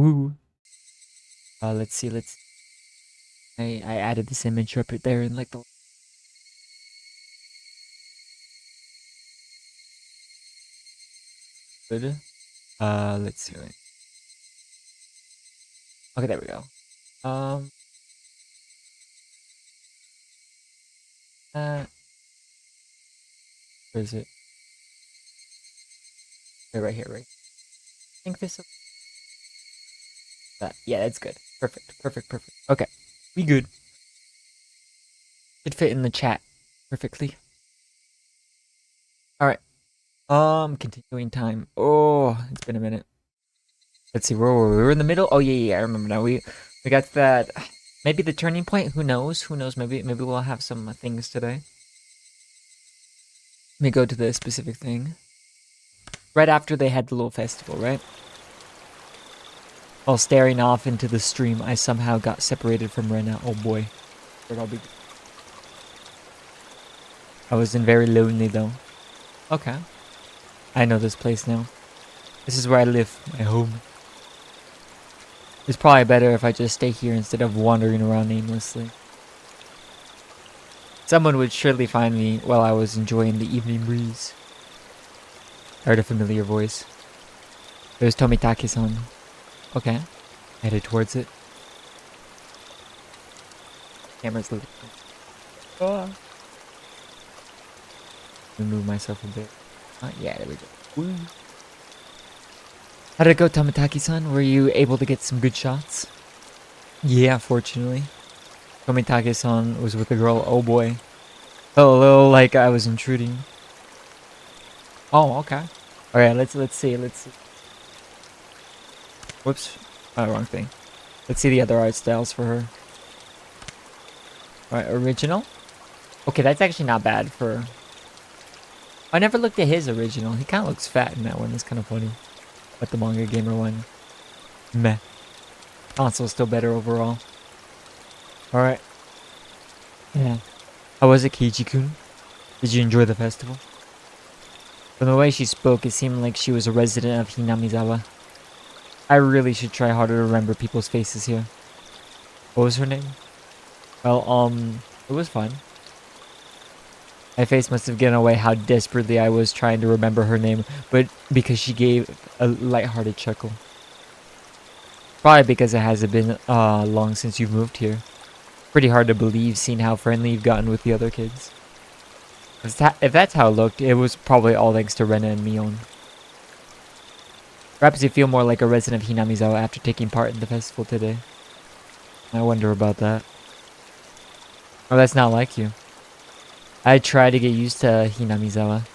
Woo. Let's see. I added this image up there in like the. Good. Let's see. Okay, there we go. Uh, where is it? Okay, right here, right. I think this. Yeah, that's good. Perfect. Okay, we good. Should fit in the chat perfectly. All right. Continuing time. Oh, it's been a minute. Let's see, where were we? We were in the middle. Oh yeah, I remember now. We got to that. Maybe the turning point. Who knows? Who knows? Maybe we'll have some things today. Let me go to the specific thing. Right after they had the little festival, right? While staring off into the stream, I somehow got separated from Rena. Oh boy. I wasn't very lonely though. Okay. I know this place now. This is where I live, my home. It's probably better if I just stay here instead of wandering around aimlessly. Someone would surely find me while I was enjoying the evening breeze. I heard a familiar voice. It was Tomitake-san. Okay. Headed towards it. Camera's moving. Oh. Move myself a bit. Yeah, there we go. Woo. How did it go, Tomitake-san? Were you able to get some good shots? Yeah, fortunately. Tomitake-san was with a girl. Oh boy. Felt a little like I was intruding. Oh, okay. Alright, let's see. Whoops. Oh, wrong thing. Let's see the other art styles for her. Alright, original. Okay, that's actually not bad for... I never looked at his original. He kind of looks fat in that one. It's kind of funny. But the manga gamer one, meh. Console's still better overall. Alright. Yeah. How was it, Keiji-kun? Did you enjoy the festival? From the way she spoke, it seemed like she was a resident of Hinamizawa. I really should try harder to remember people's faces here. What was her name? Well, it was fun. My face must have given away how desperately I was trying to remember her name, but because she gave a lighthearted chuckle. Probably because it hasn't been long since you've moved here. Pretty hard to believe seeing how friendly you've gotten with the other kids. If that's how it looked, it was probably all thanks to Rena and Mion. Perhaps you feel more like a resident of Hinamizawa after taking part in the festival today. I wonder about that. Oh, that's not like you. I tried to get used to Hinamizawa,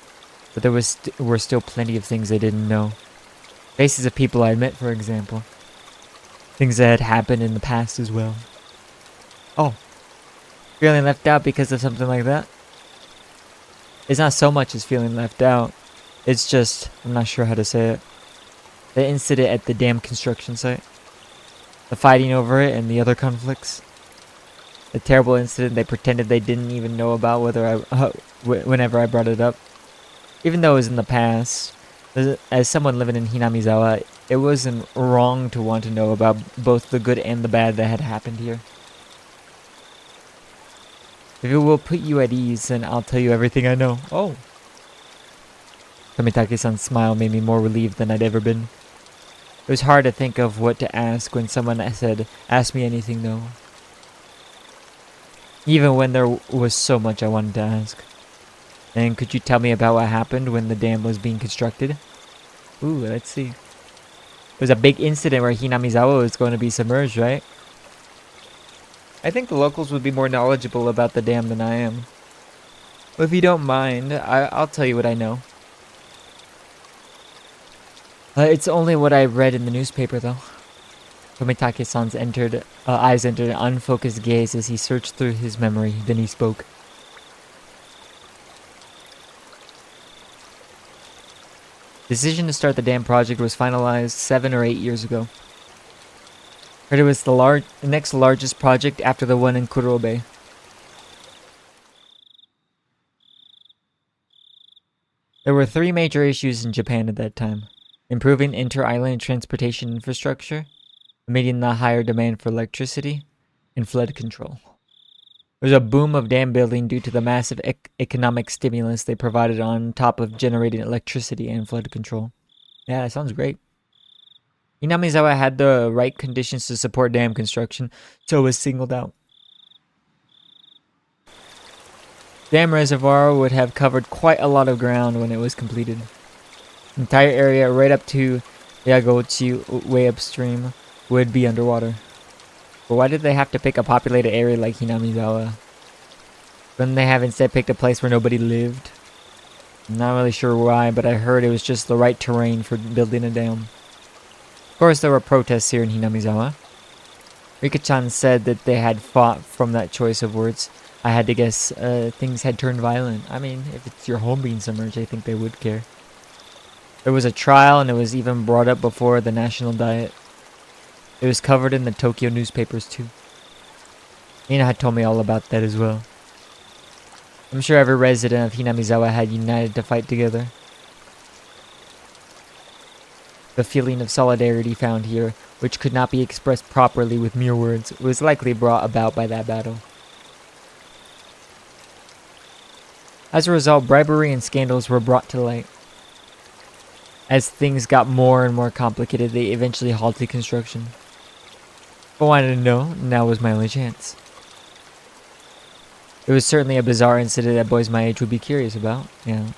but there were still plenty of things I didn't know. Faces of people I'd met, for example. Things that had happened in the past as well. Oh. Feeling left out because of something like that? It's not so much as feeling left out. It's just, I'm not sure how to say it. The incident at the dam construction site. The fighting over it and the other conflicts. The terrible incident they pretended they didn't even know about whenever I brought it up. Even though it was in the past, as someone living in Hinamizawa, it wasn't wrong to want to know about both the good and the bad that had happened here. If it will put you at ease, then I'll tell you everything I know. Oh. Tomitake-san's smile made me more relieved than I'd ever been. It was hard to think of what to ask when someone said, "Ask me anything though." Even when there was so much I wanted to ask. And could you tell me about what happened when the dam was being constructed? Ooh, let's see. It was a big incident where Hinamizawa was going to be submerged, right? I think the locals would be more knowledgeable about the dam than I am. Well, if you don't mind, I'll tell you what I know. It's only what I read in the newspaper, though. Tomitake-san's eyes entered an unfocused gaze as he searched through his memory. Then he spoke. The decision to start the dam project was finalized 7 or 8 years ago. Heard it was the next largest project after the one in Kurobe. There were 3 major issues in Japan at that time. Improving inter-island transportation infrastructure, meeting the higher demand for electricity and flood control. There was a boom of dam building due to the massive economic stimulus they provided on top of generating electricity and flood control. Yeah, that sounds great. Hinamizawa had the right conditions to support dam construction, so it was singled out. Dam reservoir would have covered quite a lot of ground when it was completed. The entire area right up to Yagochi way upstream would be underwater. But why did they have to pick a populated area like Hinamizawa? Couldn't they have instead picked a place where nobody lived? I'm not really sure why, but I heard it was just the right terrain for building a dam. Of course, there were protests here in Hinamizawa. Rika-chan said that they had fought from that choice of words. I had to guess things had turned violent. I mean, if it's your home being submerged, I think they would care. There was a trial, and it was even brought up before the national diet. It was covered in the Tokyo newspapers too. Mina had told me all about that as well. I'm sure every resident of Hinamizawa had united to fight together. The feeling of solidarity found here, which could not be expressed properly with mere words, was likely brought about by that battle. As a result, bribery and scandals were brought to light. As things got more and more complicated, they eventually halted construction. If I wanted to know, now was my only chance. It was certainly a bizarre incident that boys my age would be curious about, yeah.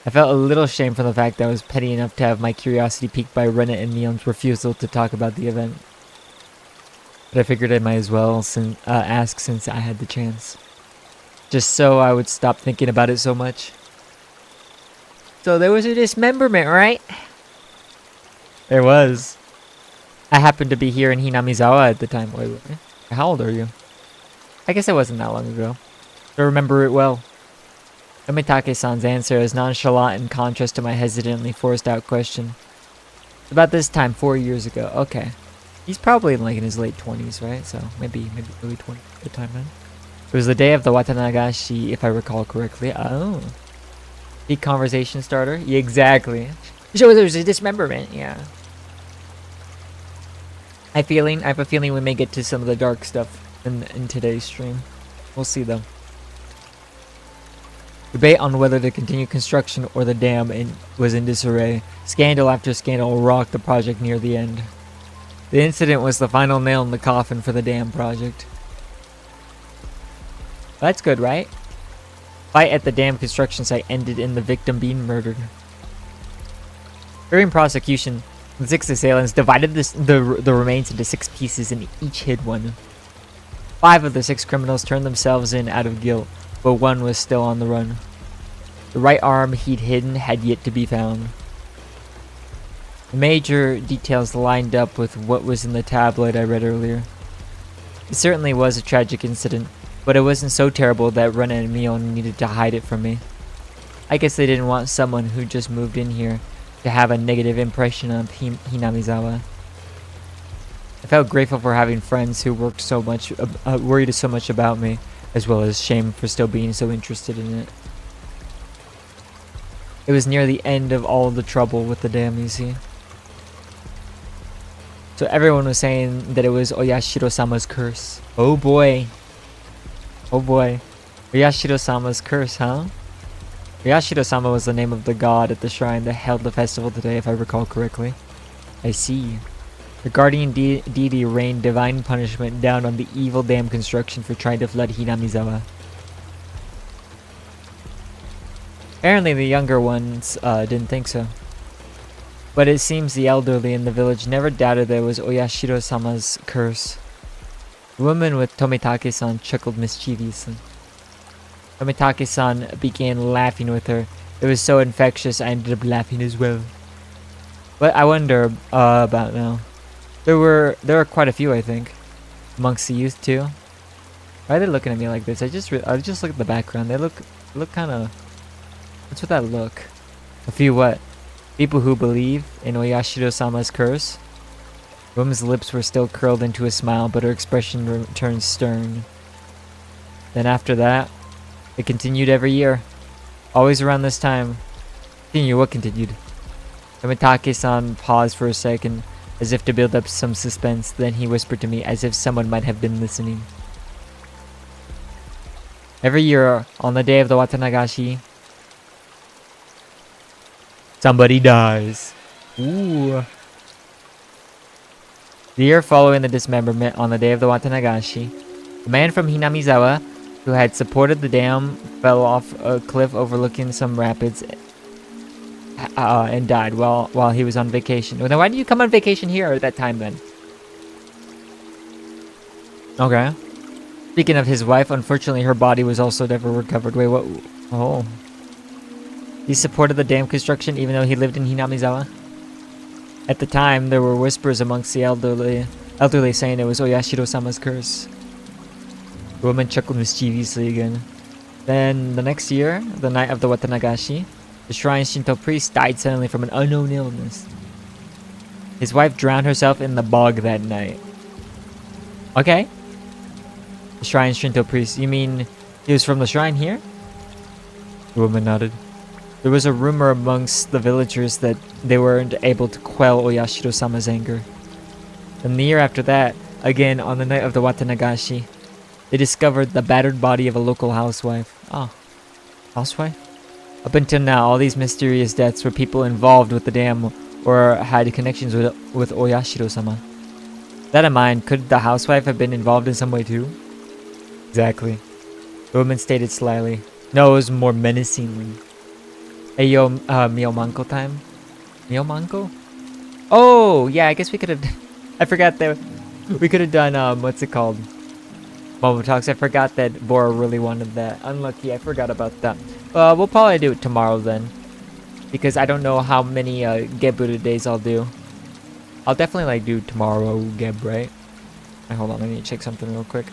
I felt a little shame for the fact that I was petty enough to have my curiosity piqued by Rennet and Neon's refusal to talk about the event. But I figured I might as well ask since I had the chance. Just so I would stop thinking about it so much. So there was a dismemberment, right? There was. I happened to be here in Hinamizawa at the time. Wait, how old are you? I guess it wasn't that long ago. I remember it well. Tomitake-san's answer is nonchalant in contrast to my hesitantly forced out question. About this time, 4 years ago. Okay. He's probably like in his late 20s, right? So maybe early 20s at the time then. It was the day of the Watanagashi, if I recall correctly. Oh. The conversation starter? Yeah, exactly. So there's a dismemberment, yeah. I have a feeling we may get to some of the dark stuff in today's stream. We'll see though. Debate on whether to continue construction or the dam was in disarray. Scandal after scandal rocked the project near the end. The incident was the final nail in the coffin for the dam project. That's good, right? Fight at the dam construction site ended in the victim being murdered. During prosecution, the 6 assailants divided the remains into 6 pieces and each hid one. 5 of the 6 criminals turned themselves in out of guilt, but 1 was still on the run. The right arm he'd hidden had yet to be found. The major details lined up with what was in the tabloid I read earlier. It certainly was a tragic incident, but it wasn't so terrible that Rena and Mio needed to hide it from me. I guess they didn't want someone who just moved in here to have a negative impression of Hinamizawa. I felt grateful for having friends who worried so much about me, as well as shame for still being so interested in it. It was near the end of all the trouble with the dam, you see. So everyone was saying that it was Oyashiro-sama's curse. Oh boy. Oh boy. Oyashiro-sama's curse, huh? Oyashiro-sama was the name of the god at the shrine that held the festival today, if I recall correctly. I see. The guardian deity rained divine punishment down on the evil dam construction for trying to flood Hinamizawa. Apparently the younger ones didn't think so. But it seems the elderly in the village never doubted that it was Oyashiro-sama's curse. The woman with Tomitake-san chuckled mischievously. Tomitake-san began laughing with her. It was so infectious I ended up laughing as well. But I wonder about now. There were quite a few, I think, amongst the youth too. Why are they looking at me like this? I just look at the background. They look kind of. What's with that look? A few what? People who believe in Oyashiro-sama's curse. The woman's lips were still curled into a smile, but her expression turned stern. Then after that, it continued every year, always around this time. What continued? Tomitake-san paused for a second, As if to build up some suspense, then he whispered to me as if someone might have been listening. Every year, on the day of the Watanagashi, somebody dies. Ooh. The year following the dismemberment, on the day of the Watanagashi, a man from Hinamizawa, who had supported the dam, fell off a cliff overlooking some rapids and died while he was on vacation. Well, then why did you come on vacation here at that time then? Okay. Speaking of his wife, unfortunately her body was also never recovered. Wait, what? Oh. He supported the dam construction even though he lived in Hinamizawa? At the time, there were whispers amongst the elderly saying it was Oyashiro-sama's curse. The woman chuckled mischievously again. Then, the next year, the night of the Watanagashi, the shrine Shinto priest died suddenly from an unknown illness. His wife drowned herself in the bog that night. Okay. The shrine Shinto priest, you mean he was from the shrine here? The woman nodded. There was a rumor amongst the villagers that they weren't able to quell Oyashiro-sama's anger. And the year after that, again on the night of the Watanagashi, they discovered the battered body of a local housewife. Oh, housewife? Up until now, all these mysterious deaths were people involved with the dam or had connections with Oyashiro-sama. That in mind, could the housewife have been involved in some way too? Exactly. The woman stated slyly. No, it was more menacingly. Hey yo, Miyomanko time? Miyomanko? Oh, yeah, I guess we could have... I forgot that we could have done, what's it called? Momo Talks. I forgot that Bora really wanted that. Unlucky, I forgot about that. We'll probably do it tomorrow then. Because I don't know how many, Gebuda days I'll do. I'll definitely, like, do tomorrow Geb, right? Hold on, I need to check something real quick.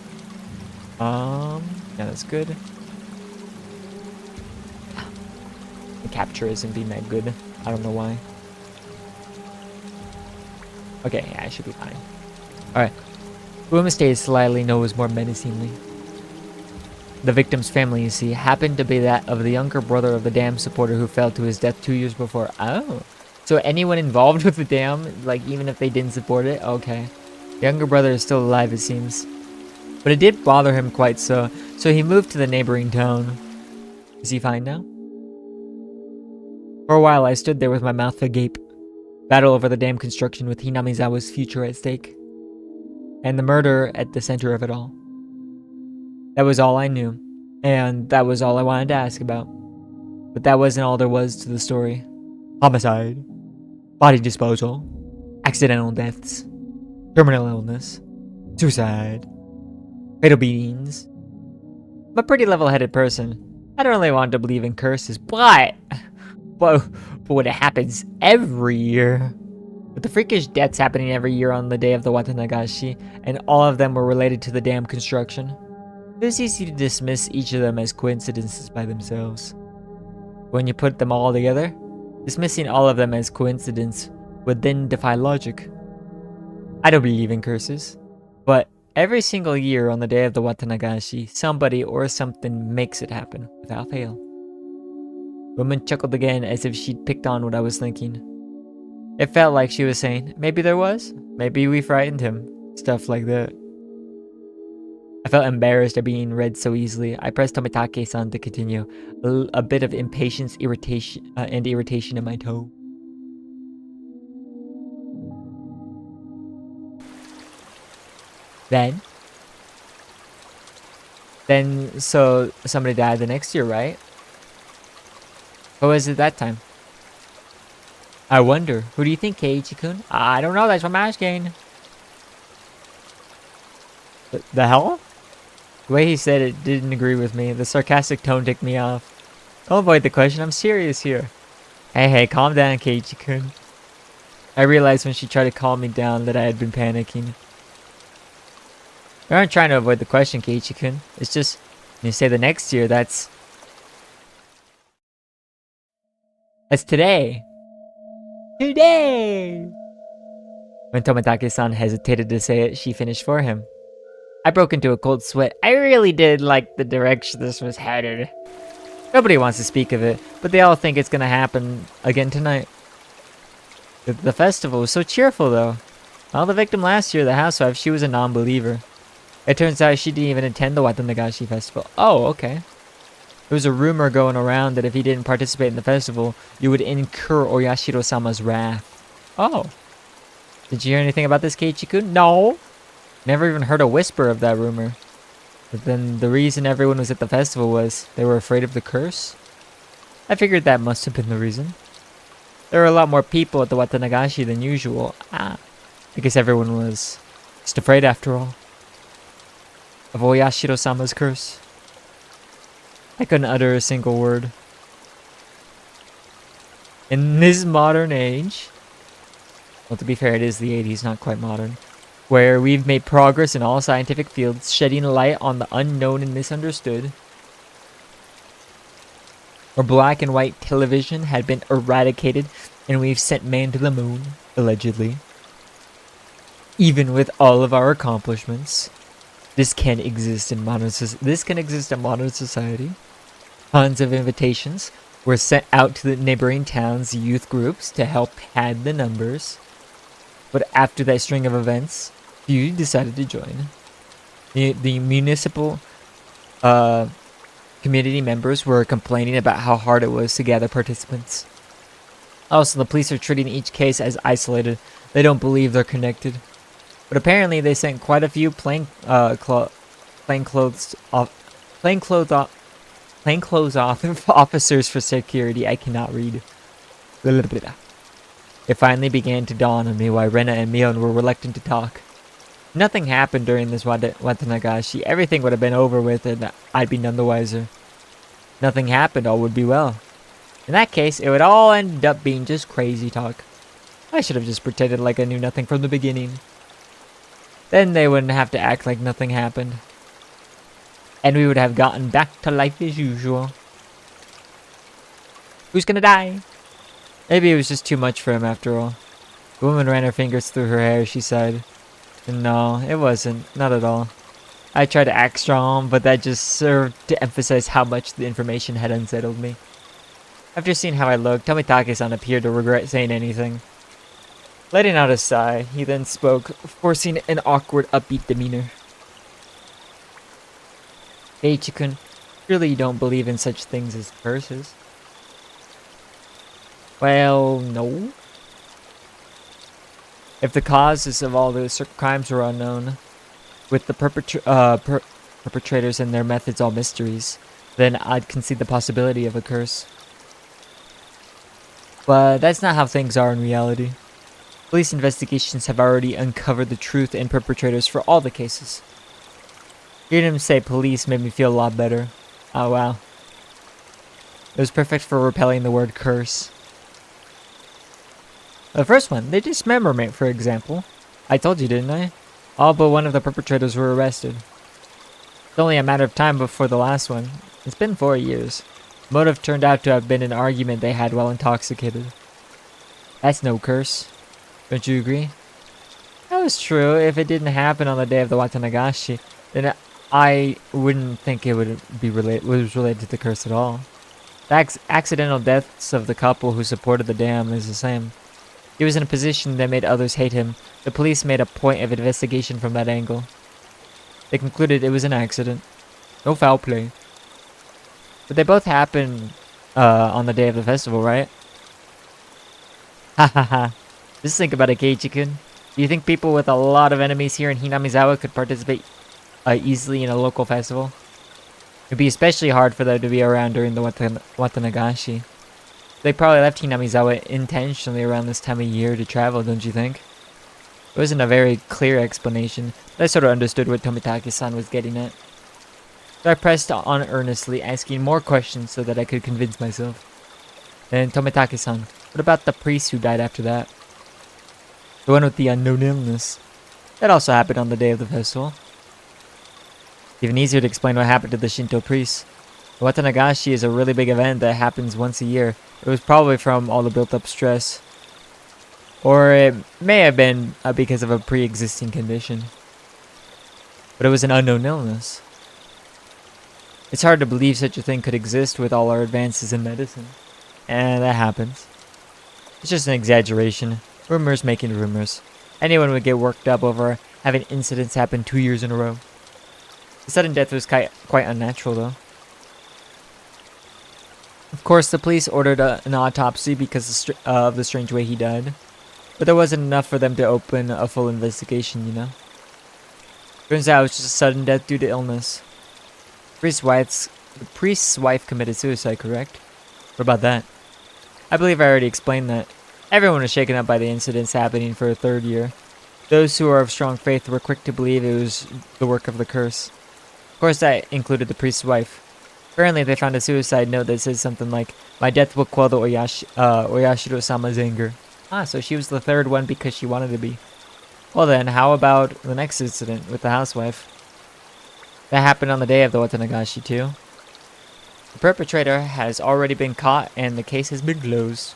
Yeah, that's good. The capture isn't being that good. I don't know why. Okay, yeah, I should be fine. Alright. The woman stated slyly, no, was more menacingly. The victim's family, you see, happened to be that of the younger brother of the dam supporter who fell to his death 2 years before. Oh. So anyone involved with the dam, like even if they didn't support it? Okay. The younger brother is still alive, it seems. But it did bother him quite so he moved to the neighboring town. Is he fine now? For a while, I stood there with my mouth agape. Battle over the dam construction with Hinamizawa's future at stake. And the murder at the center of it all. That was all I knew. And that was all I wanted to ask about. But that wasn't all there was to the story. Homicide. Body disposal. Accidental deaths. Terminal illness. Suicide. Fatal beatings. I'm a pretty level-headed person. I don't really want to believe in curses, but when it happens every year. With the freakish deaths happening every year on the day of the Watanagashi, and all of them were related to the dam construction, it was easy to dismiss each of them as coincidences by themselves. When you put them all together, dismissing all of them as coincidence would then defy logic. I don't believe in curses, but every single year on the day of the Watanagashi, somebody or something makes it happen without fail. The woman chuckled again as if she'd picked on what I was thinking. It felt like she was saying, maybe there was, maybe we frightened him, stuff like that. I felt embarrassed at being read so easily. I pressed Tomitake-san to continue, a bit of impatience, irritation in my tone. Then, so somebody died the next year, right? Who was it that time? I wonder. Who do you think, Keiichi-kun? I don't know, that's what I'm asking. The hell? The way he said it didn't agree with me. The sarcastic tone ticked me off. Don't avoid the question, I'm serious here. Hey, calm down, Keiichi-kun. I realized when she tried to calm me down that I had been panicking. We aren't trying to avoid the question, Keiichi-kun. It's just, when you say the next year, that's today. Today! When Tomitake-san hesitated to say it, she finished for him. I broke into a cold sweat. I really did like the direction this was headed. Nobody wants to speak of it, but they all think it's gonna happen again tonight. The festival was so cheerful, though. Well, the victim last year, the housewife, she was a non-believer. It turns out she didn't even attend the Watanagashi festival. Oh, okay. There was a rumor going around that if he didn't participate in the festival, you would incur Oyashiro-sama's wrath. Oh. Did you hear anything about this, Keiichi-kun? No. Never even heard a whisper of that rumor. But then the reason everyone was at the festival was they were afraid of the curse? I figured that must have been the reason. There were a lot more people at the Watanagashi than usual. I guess everyone was just afraid after all. Of Oyashiro-sama's curse. I couldn't utter a single word. In this modern age, well, to be fair, it is the 80s, not quite modern, where we've made progress in all scientific fields, shedding light on the unknown and misunderstood, where black and white television had been eradicated and we've sent man to the moon, allegedly. Even with all of our accomplishments, this can exist in modern society. Tons of invitations were sent out to the neighboring towns' youth groups to help pad the numbers. But after that string of events, few decided to join. The municipal community members were complaining about how hard it was to gather participants. Also, the police are treating each case as isolated. They don't believe they're connected. But apparently they sent quite a few plainclothes officers for security. I cannot read. It finally began to dawn on me why Rena and Mion were reluctant to talk. Nothing happened during this Watanagashi. Everything would have been over with and I'd be none the wiser. Nothing happened, all would be well. In that case, it would all end up being just crazy talk. I should have just pretended like I knew nothing from the beginning. Then they wouldn't have to act like nothing happened. And we would have gotten back to life as usual. Who's gonna die? Maybe it was just too much for him after all. The woman ran her fingers through her hair, she sighed. No, it wasn't. Not at all. I tried to act strong, but that just served to emphasize how much the information had unsettled me. After seeing how I looked, Tomitake-san appeared to regret saying anything. Letting out a sigh, he then spoke, forcing an awkward, upbeat demeanor. Keiichi-kun, surely you don't believe in such things as curses? Well, no. If the causes of all those crimes were unknown, with the perpetrators and their methods all mysteries, then I'd concede the possibility of a curse. But that's not how things are in reality. Police investigations have already uncovered the truth and perpetrators for all the cases. Hearing him say police made me feel a lot better. Oh wow. It was perfect for repelling the word curse. The first one, the dismemberment, for example. I told you, didn't I? All but one of the perpetrators were arrested. It's only a matter of time before the last one. It's been 4 years. Motive turned out to have been an argument they had while intoxicated. That's no curse. Don't you agree? That was true. If it didn't happen on the day of the Watanagashi, then I wouldn't think it was related to the curse at all. The accidental deaths of the couple who supported the dam is the same. He was in a position that made others hate him. The police made a point of investigation from that angle. They concluded it was an accident. No foul play. But they both happened on the day of the festival, right? Ha ha ha. Just think about it, Keiichi-kun. Do you think people with a lot of enemies here in Hinamizawa could participate easily in a local festival? It'd be especially hard for them to be around during the Watanagashi. They probably left Hinamizawa intentionally around this time of year to travel, don't you think? It wasn't a very clear explanation, but I sort of understood what Tomitake-san was getting at. So I pressed on earnestly, asking more questions so that I could convince myself. Then Tomitake-san, what about the priest who died after that? The one with the unknown illness. That also happened on the day of the festival. Even easier to explain what happened to the Shinto priest. The Watanagashi is a really big event that happens once a year. It was probably from all the built-up stress. Or it may have been because of a pre-existing condition. But it was an unknown illness. It's hard to believe such a thing could exist with all our advances in medicine. And that happens. It's just an exaggeration. Rumors making rumors. Anyone would get worked up over having incidents happen 2 years in a row. The sudden death was quite unnatural, though. Of course, the police ordered an autopsy because of the strange way he died. But there wasn't enough for them to open a full investigation, you know? Turns out it was just a sudden death due to illness. The priest's wife committed suicide, correct? What about that? I believe I already explained that. Everyone was shaken up by the incidents happening for a third year. Those who are of strong faith were quick to believe it was the work of the curse. Of course, that included the priest's wife. Apparently, they found a suicide note that says something like, "My death will quell the Oyashiro-sama's anger." Ah, so she was the third one because she wanted to be. Well then, how about the next incident with the housewife? That happened on the day of the Watanagashi too. The perpetrator has already been caught and the case has been closed.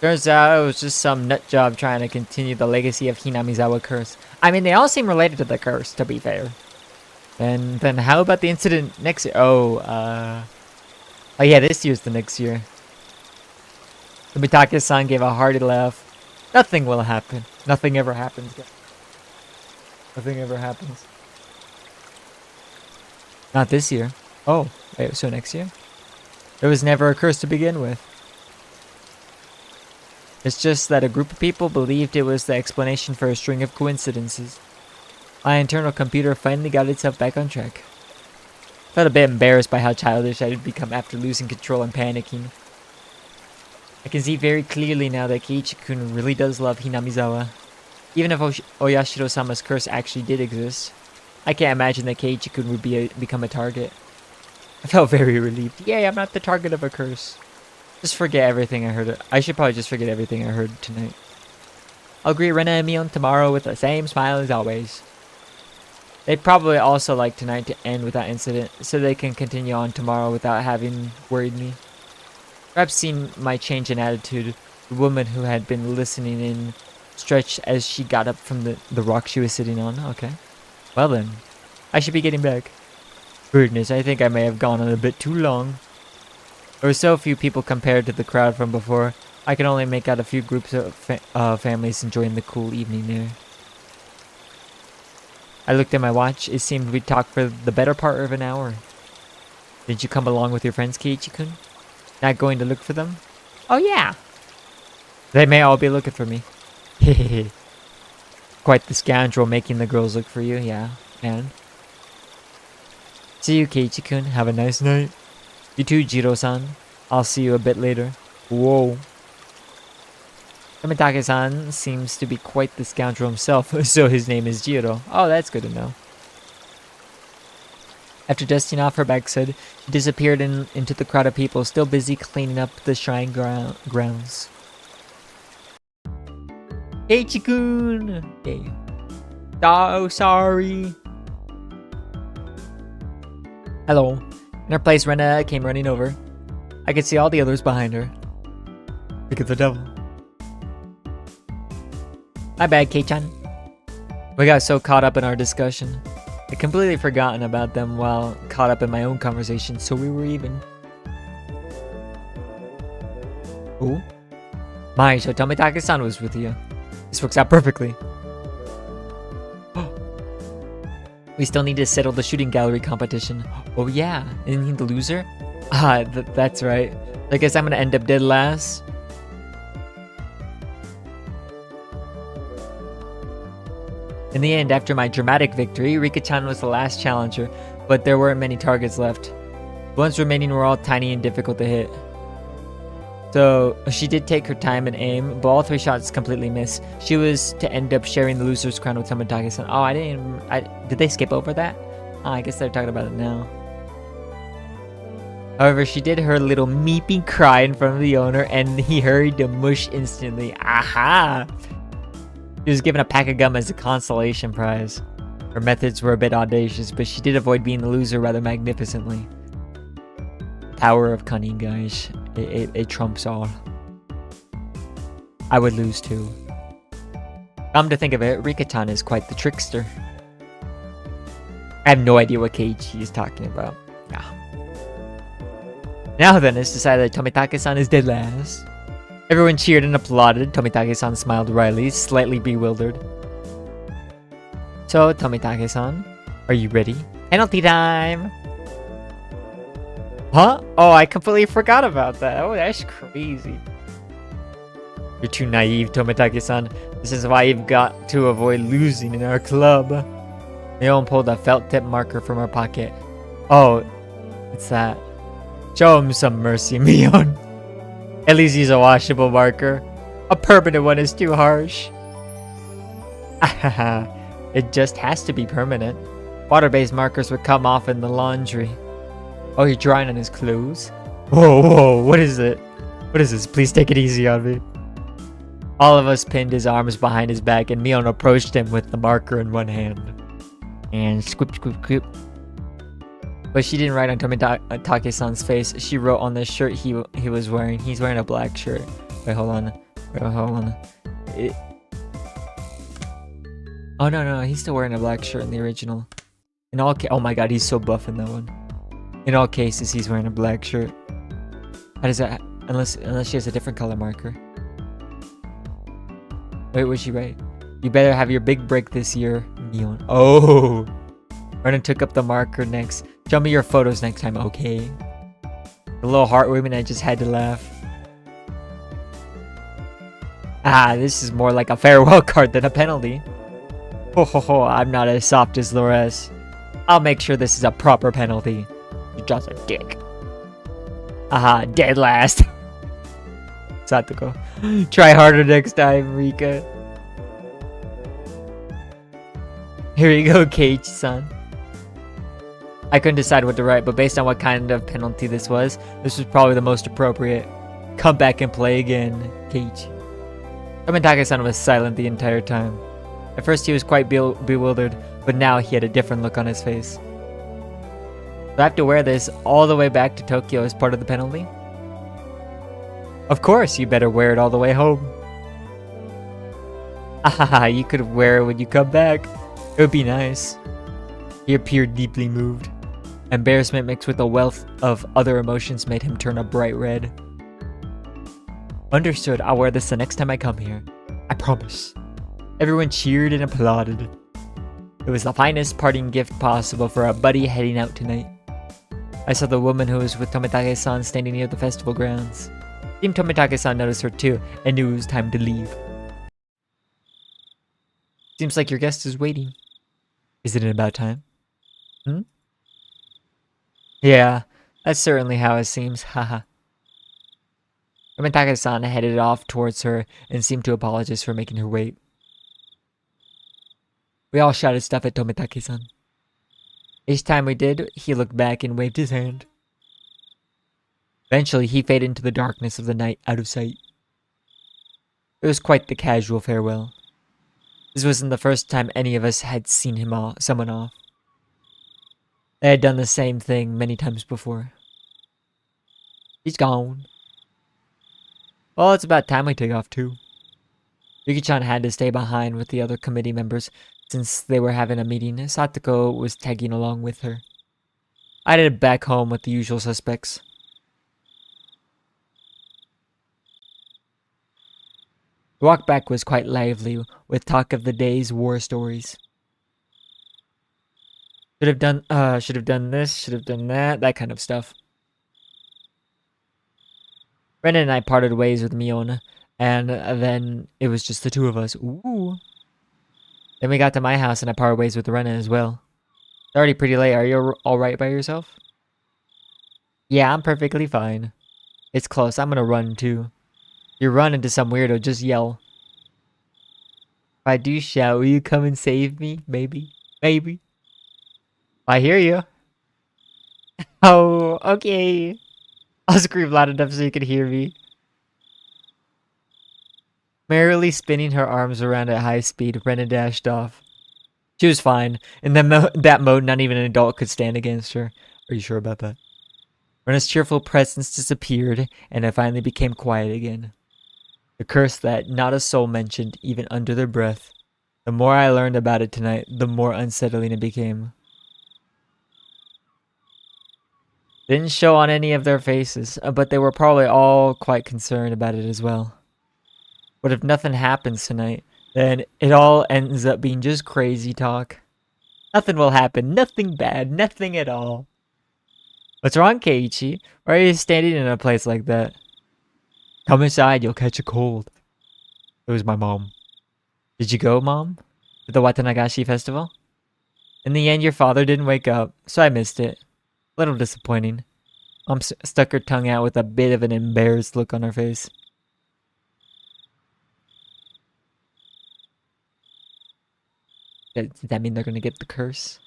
Turns out it was just some nut job trying to continue the legacy of Hinamizawa curse. I mean, they all seem related to the curse, to be fair. Then how about the incident next year? Oh yeah, this year's the next year. Mitake-san gave a hearty laugh. Nothing will happen. Nothing ever happens. Nothing ever happens. Not this year. Oh, wait, so next year? There was never a curse to begin with. It's just that a group of people believed it was the explanation for a string of coincidences. My internal computer finally got itself back on track. Felt a bit embarrassed by how childish I had become after losing control and panicking. I can see very clearly now that Keiichi-kun really does love Hinamizawa. Even if Oyashiro-sama's curse actually did exist, I can't imagine that Keiichi-kun would become a target. I felt very relieved. Yay, I'm not the target of a curse. Just forget everything I heard. I should probably just forget everything I heard tonight. I'll greet Rena and Mion tomorrow with the same smile as always. They'd probably also like tonight to end with that incident, so they can continue on tomorrow without having worried me. Perhaps seeing my change in attitude, the woman who had been listening in stretched as she got up from the rock she was sitting on. Okay. Well then, I should be getting back. Goodness, I think I may have gone on a bit too long. There were so few people compared to the crowd from before, I could only make out a few groups of families enjoying the cool evening air. I looked at my watch. It seemed we'd talked for the better part of an hour. Didn't you come along with your friends, Keiichi-kun? Not going to look for them? Oh yeah! They may all be looking for me. Hehehe. Quite the scoundrel making the girls look for you, yeah. And? See you, Keiichi-kun. Have a nice night. You too, Jiro-san. I'll see you a bit later. Whoa. Tomitake-san seems to be quite the scoundrel himself, so his name is Jiro. Oh, that's good to know. After dusting off her backside, she disappeared into the crowd of people still busy cleaning up the shrine grounds. Keiichi-kun! Okay. Oh, sorry. Hello. In her place, Rena came running over. I could see all the others behind her. Look at the devil. My bad, Kei-chan. We got so caught up in our discussion. I'd completely forgotten about them while caught up in my own conversation, so we were even. Ooh. My, so Tomitake-san was with you. This works out perfectly. We still need to settle the shooting gallery competition. Oh yeah, and the loser? Ah, that's right. I guess I'm gonna end up dead last. In the end, after my dramatic victory, Rika-chan was the last challenger, but there weren't many targets left. The ones remaining were all tiny and difficult to hit. So, she did take her time and aim, but all 3 shots completely missed. She was to end up sharing the loser's crown with Tomitake-san. Oh, did they skip over that? Oh, I guess they're talking about it now. However, she did her little meeping cry in front of the owner, and he hurried to mush instantly. Aha! She was given a pack of gum as a consolation prize. Her methods were a bit audacious, but she did avoid being the loser rather magnificently. Power of cunning, guys. It trumps all. I would lose too. Come to think of it, Rika-chan is quite the trickster. I have no idea what Keiichi is talking about. Yeah. Now then, it's decided that Tomitake-san is dead last. Everyone cheered and applauded. Tomitake-san smiled wryly, slightly bewildered. So, Tomitake-san, are you ready? Penalty time! Huh? Oh, I completely forgot about that. Oh, that's crazy. You're too naive, Tomitake-san. This is why you've got to avoid losing in our club. Mion pulled a felt tip marker from her pocket. Oh, it's that. Show him some mercy, Mion. At least use a washable marker. A permanent one is too harsh. It just has to be permanent. Water-based markers would come off in the laundry. Oh, you're drawing on his clothes? Whoa, what is it? What is this? Please take it easy on me. All of us pinned his arms behind his back, and Mion approached him with the marker in one hand. And squip, squip, squip. But she didn't write on Tomitake-san's face. She wrote on the shirt he was wearing. He's wearing a black shirt. Wait, hold on. Oh, no, he's still wearing a black shirt in the original. Oh my god, he's so buff in that one. In all cases, he's wearing a black shirt. How does that... Unless she has a different color marker. Wait, what'd she write? You better have your big break this year, Mion. Oh! Renan took up the marker next. Show me your photos next time, okay? The little heart women, I just had to laugh. Ah, this is more like a farewell card than a penalty. Ho, I'm not as soft as Lores. I'll make sure this is a proper penalty. You're just a dick. Aha, dead last. Satoko. Try harder next time, Rika. Here you go, Keiichi-san. I couldn't decide what to write, but based on what kind of penalty this was probably the most appropriate. Come back and play again, Keiichi. Tomitake-san was silent the entire time. At first he was quite bewildered, but now he had a different look on his face. Do I have to wear this all the way back to Tokyo as part of the penalty? Of course, you better wear it all the way home. Ah, you could wear it when you come back. It would be nice. He appeared deeply moved. Embarrassment mixed with a wealth of other emotions made him turn a bright red. Understood, I'll wear this the next time I come here. I promise. Everyone cheered and applauded. It was the finest parting gift possible for a buddy heading out tonight. I saw the woman who was with Tomitake-san standing near the festival grounds. Team Tomitake-san noticed her too and knew it was time to leave. Seems like your guest is waiting. Isn't it about time? Yeah, that's certainly how it seems, haha. Tomitake-san headed off towards her and seemed to apologize for making her wait. We all shouted stuff at Tomitake-san. Each time we did, he looked back and waved his hand. Eventually, he faded into the darkness of the night, out of sight. It was quite the casual farewell. This wasn't the first time any of us had seen someone off. They had done the same thing many times before. He's gone. Well, it's about time we take off too. Yuki-chan had to stay behind with the other committee members since they were having a meeting. Satoko was tagging along with her. I headed back home with the usual suspects. The walk back was quite lively, with talk of the day's war stories. Should have done this, should have done that kind of stuff. Renan and I parted ways with Mion, and then it was just the two of us. Ooh. Then we got to my house and I parted ways with Renan as well. It's already pretty late. Are you alright by yourself? Yeah, I'm perfectly fine. It's close. I'm gonna run too. If you run into some weirdo, just yell. If I do shout, will you come and save me? Maybe. Maybe. I hear you. Oh, okay. I'll scream loud enough so you can hear me. Merrily spinning her arms around at high speed, Rena dashed off. She was fine. In that mode, not even an adult could stand against her. Are you sure about that? Rena's cheerful presence disappeared, and it finally became quiet again. The curse that not a soul mentioned, even under their breath. The more I learned about it tonight, the more unsettling it became. Didn't show on any of their faces, but they were probably all quite concerned about it as well. What if nothing happens tonight? Then it all ends up being just crazy talk. Nothing will happen. Nothing bad. Nothing at all. What's wrong, Keiichi? Why are you standing in a place like that? Come inside, you'll catch a cold. It was my mom. Did you go, Mom? To the Watanagashi festival? In the end, your father didn't wake up, so I missed it. A little disappointing. Mom stuck her tongue out with a bit of an embarrassed look on her face. Does that mean they're gonna get the curse?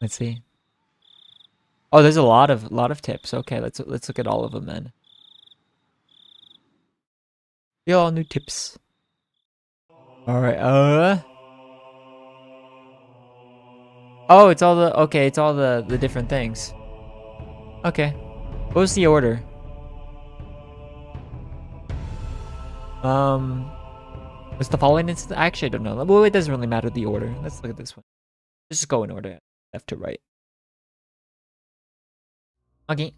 Let's see. Oh, there's a lot of tips. Okay, let's look at all of them then. All new tips. All right. Oh, it's all the different things. Okay. What was the order? Was the following instance? Actually, I don't know. Well, it doesn't really matter the order. Let's look at this one. Let's just go in order, left to right. Okay,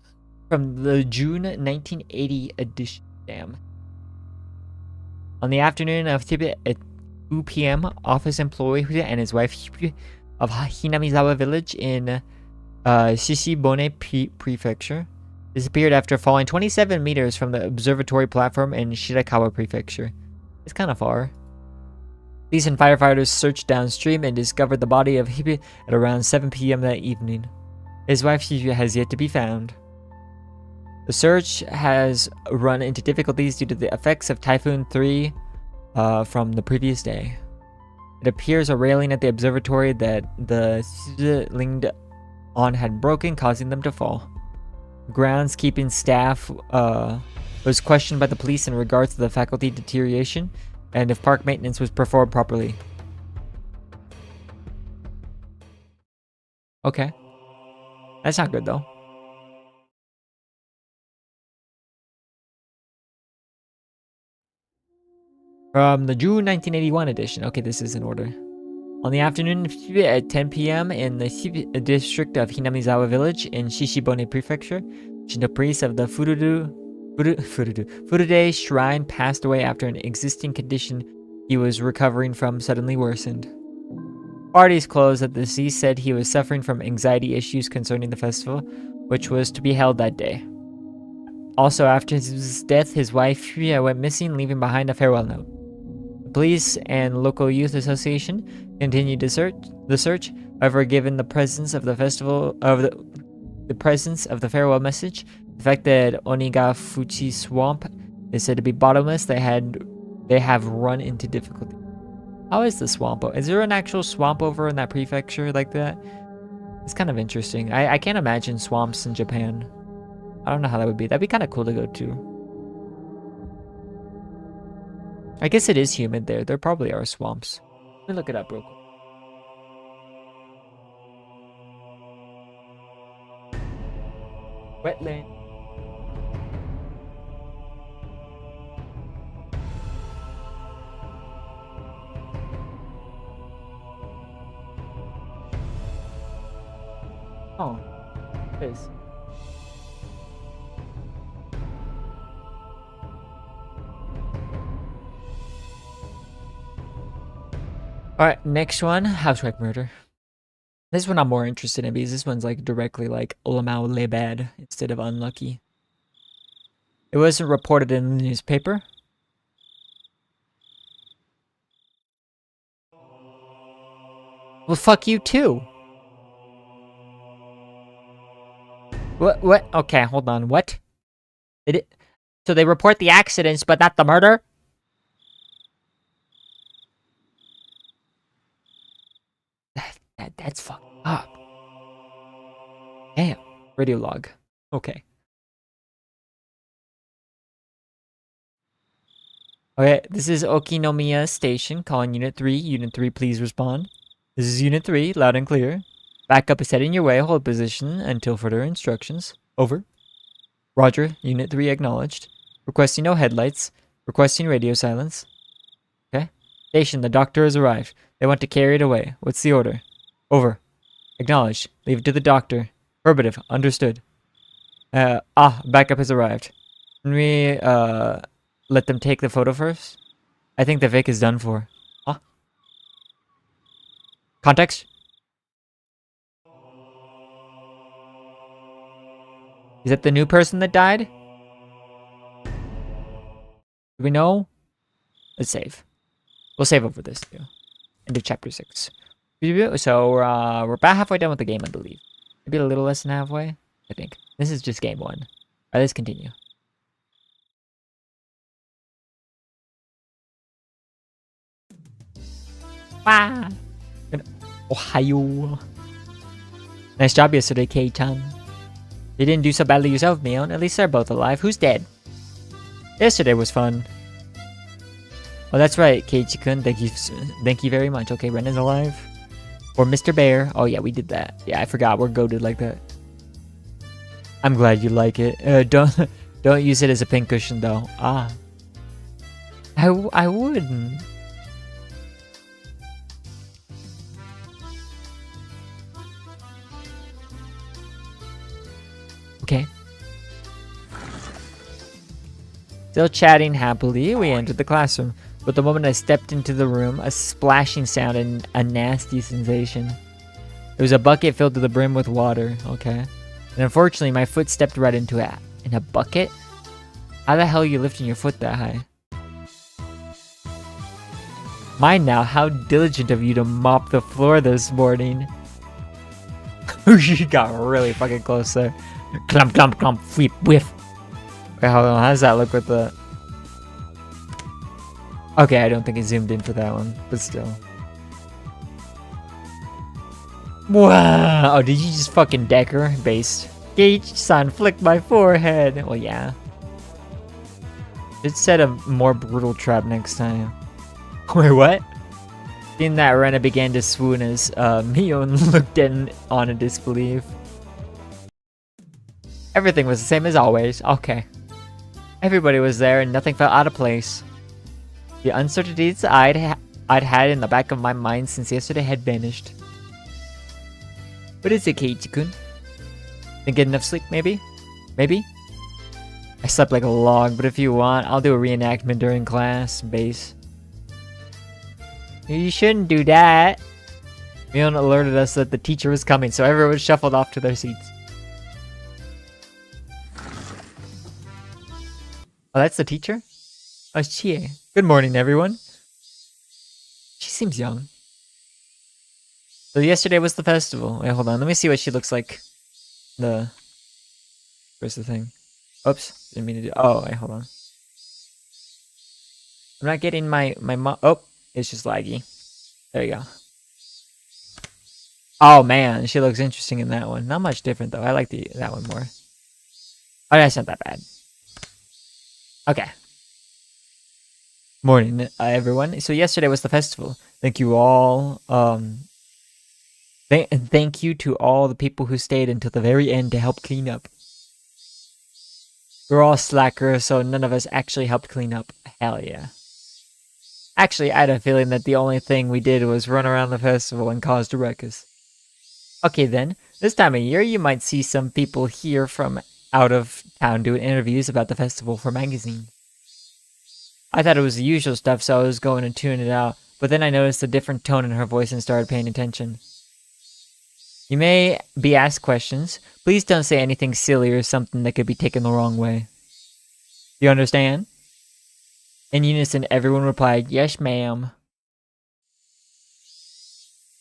from the June 1980 edition. Damn. On the afternoon of Tibet at 2 p.m., office employee and his wife of Hinamizawa village in Shishibone Prefecture disappeared after falling 27 meters from the observatory platform in Shirakawa Prefecture. It's kind of far. Police and firefighters searched downstream and discovered the body of Hibi at around 7 p.m. that evening. His wife has yet to be found. The search has run into difficulties due to the effects of Typhoon 3 from the previous day. It appears a railing at the observatory that the leaned on had broken, causing them to fall. Groundskeeping staff was questioned by the police in regards to the faculty deterioration and if park maintenance was performed properly. Okay. That's not good though. From the June 1981 edition. Okay, this is in order. On the afternoon at 10 p.m. in the district of Hinamizawa village in Shishibone Prefecture, Shinto priest of the Furude shrine passed away after an existing condition he was recovering from suddenly worsened. Parties closed at the deceased said he was suffering from anxiety issues concerning the festival, which was to be held that day. Also, after his death, his wife went missing, leaving behind a farewell note. The police and local youth association continued the search. However, given the presence of the festival the presence of the farewell message, the fact that Onikakushi swamp is said to be bottomless, they have run into difficulty. How is the swamp? Is there an actual swamp over in that prefecture like that? It's kind of interesting. I can't imagine swamps in Japan. I don't know how that would be. That'd be kind of cool to go to. I guess it is humid there. There probably are swamps. Let me look it up real quick. Wetland. Oh, it is. Alright, next one, housewife murder. This one I'm more interested in because this one's like directly like Olamau le bad instead of unlucky. It wasn't reported in the newspaper. Well, fuck you too. What? Okay, hold on. What? So they report the accidents, but not the murder? That's fucked up. Damn. Radio log. Okay. Okay, this is Okinomiya Station, calling Unit 3. Unit 3, please respond. This is Unit 3, loud and clear. Backup is heading your way. Hold position until further instructions. Over. Roger. Unit 3 acknowledged. Requesting no headlights. Requesting radio silence. Okay. Station, the doctor has arrived. They want to carry it away. What's the order? Over. Acknowledged. Leave it to the doctor. Affirmative. Understood. Backup has arrived. Can we let them take the photo first? I think the Vic is done for. Huh? Context? Is it the new person that died? Do we know? Let's save. We'll save over this too. Into chapter 6. So we're about halfway done with the game, I believe. Maybe a little less than halfway, I think. This is just game 1. Alright, let's continue. Ah! Ohio. Nice job yesterday, K-chan. You didn't do so badly yourself, Mion. At least they're both alive. Who's dead? Yesterday was fun. Oh, that's right, Keiichi-kun. Thank you very much. Okay, Ren is alive. Or Mr. Bear. Oh, yeah, we did that. Yeah, I forgot. We're goated like that. I'm glad you like it. Don't use it as a pincushion, though. Ah. I wouldn't. Okay. Still chatting happily, we entered the classroom. But the moment I stepped into the room, a splashing sound and a nasty sensation. It was a bucket filled to the brim with water. Okay. And unfortunately, my foot stepped right into it. In a bucket? How the hell are you lifting your foot that high? Mind now, how diligent of you to mop the floor this morning. She got really fucking close there. Clump, clump, clump, flip, whiff. Wait, hold on. How does that look with the... Okay, I don't think it zoomed in for that one, but still. Wow! Oh, did you just fucking decker? Based. Gage-san flicked my forehead. Well, yeah. Should set a more brutal trap next time. Wait, what? Seeing that, Rena began to swoon as Mion looked in on in disbelief. Everything was the same as always. Okay. Everybody was there and nothing felt out of place. The uncertainties I'd had in the back of my mind since yesterday had vanished. What is it, Keiichi-kun? Didn't get enough sleep, maybe? Maybe? I slept like a log, but if you want, I'll do a reenactment during class. Base. You shouldn't do that. Mion alerted us that the teacher was coming, so everyone shuffled off to their seats. Oh, that's the teacher? Oh, it's Chie. Good morning, everyone. She seems young. So yesterday was the festival. Wait, hold on. Let me see what she looks like. Where's the thing? Oops. Didn't mean to do... Oh, wait, hold on. I'm not getting my Oh, it's just laggy. There you go. Oh, man. She looks interesting in that one. Not much different, though. I like that one more. Oh, that's not that bad. Okay. Morning, everyone. So yesterday was the festival. Thank you all. Thank you to all the people who stayed until the very end to help clean up. We're all slackers, so none of us actually helped clean up. Hell yeah. Actually, I had a feeling that the only thing we did was run around the festival and cause a ruckus. Okay then, this time of year you might see some people here from out of town doing interviews about the festival for magazine. I thought it was the usual stuff, so I was going to tune it out, but then I noticed a different tone in her voice and started paying attention. You may be asked questions. Please don't say anything silly or something that could be taken the wrong way. You understand? In unison, everyone replied, "Yes, ma'am."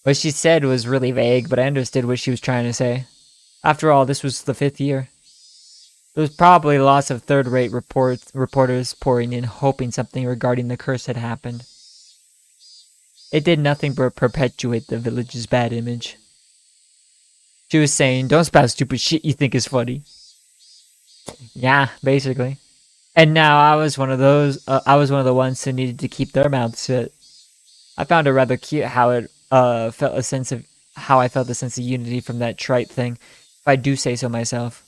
What she said was really vague, but I understood what she was trying to say. After all, this was the 5th year. There was probably lots of third-rate reporters pouring in, hoping something regarding the curse had happened. It did nothing but perpetuate the village's bad image. She was saying, "Don't spout stupid shit you think is funny." Yeah, basically. And now I was one of the ones who needed to keep their mouths shut. I found it rather cute how I felt a sense of unity from that trite thing, if I do say so myself.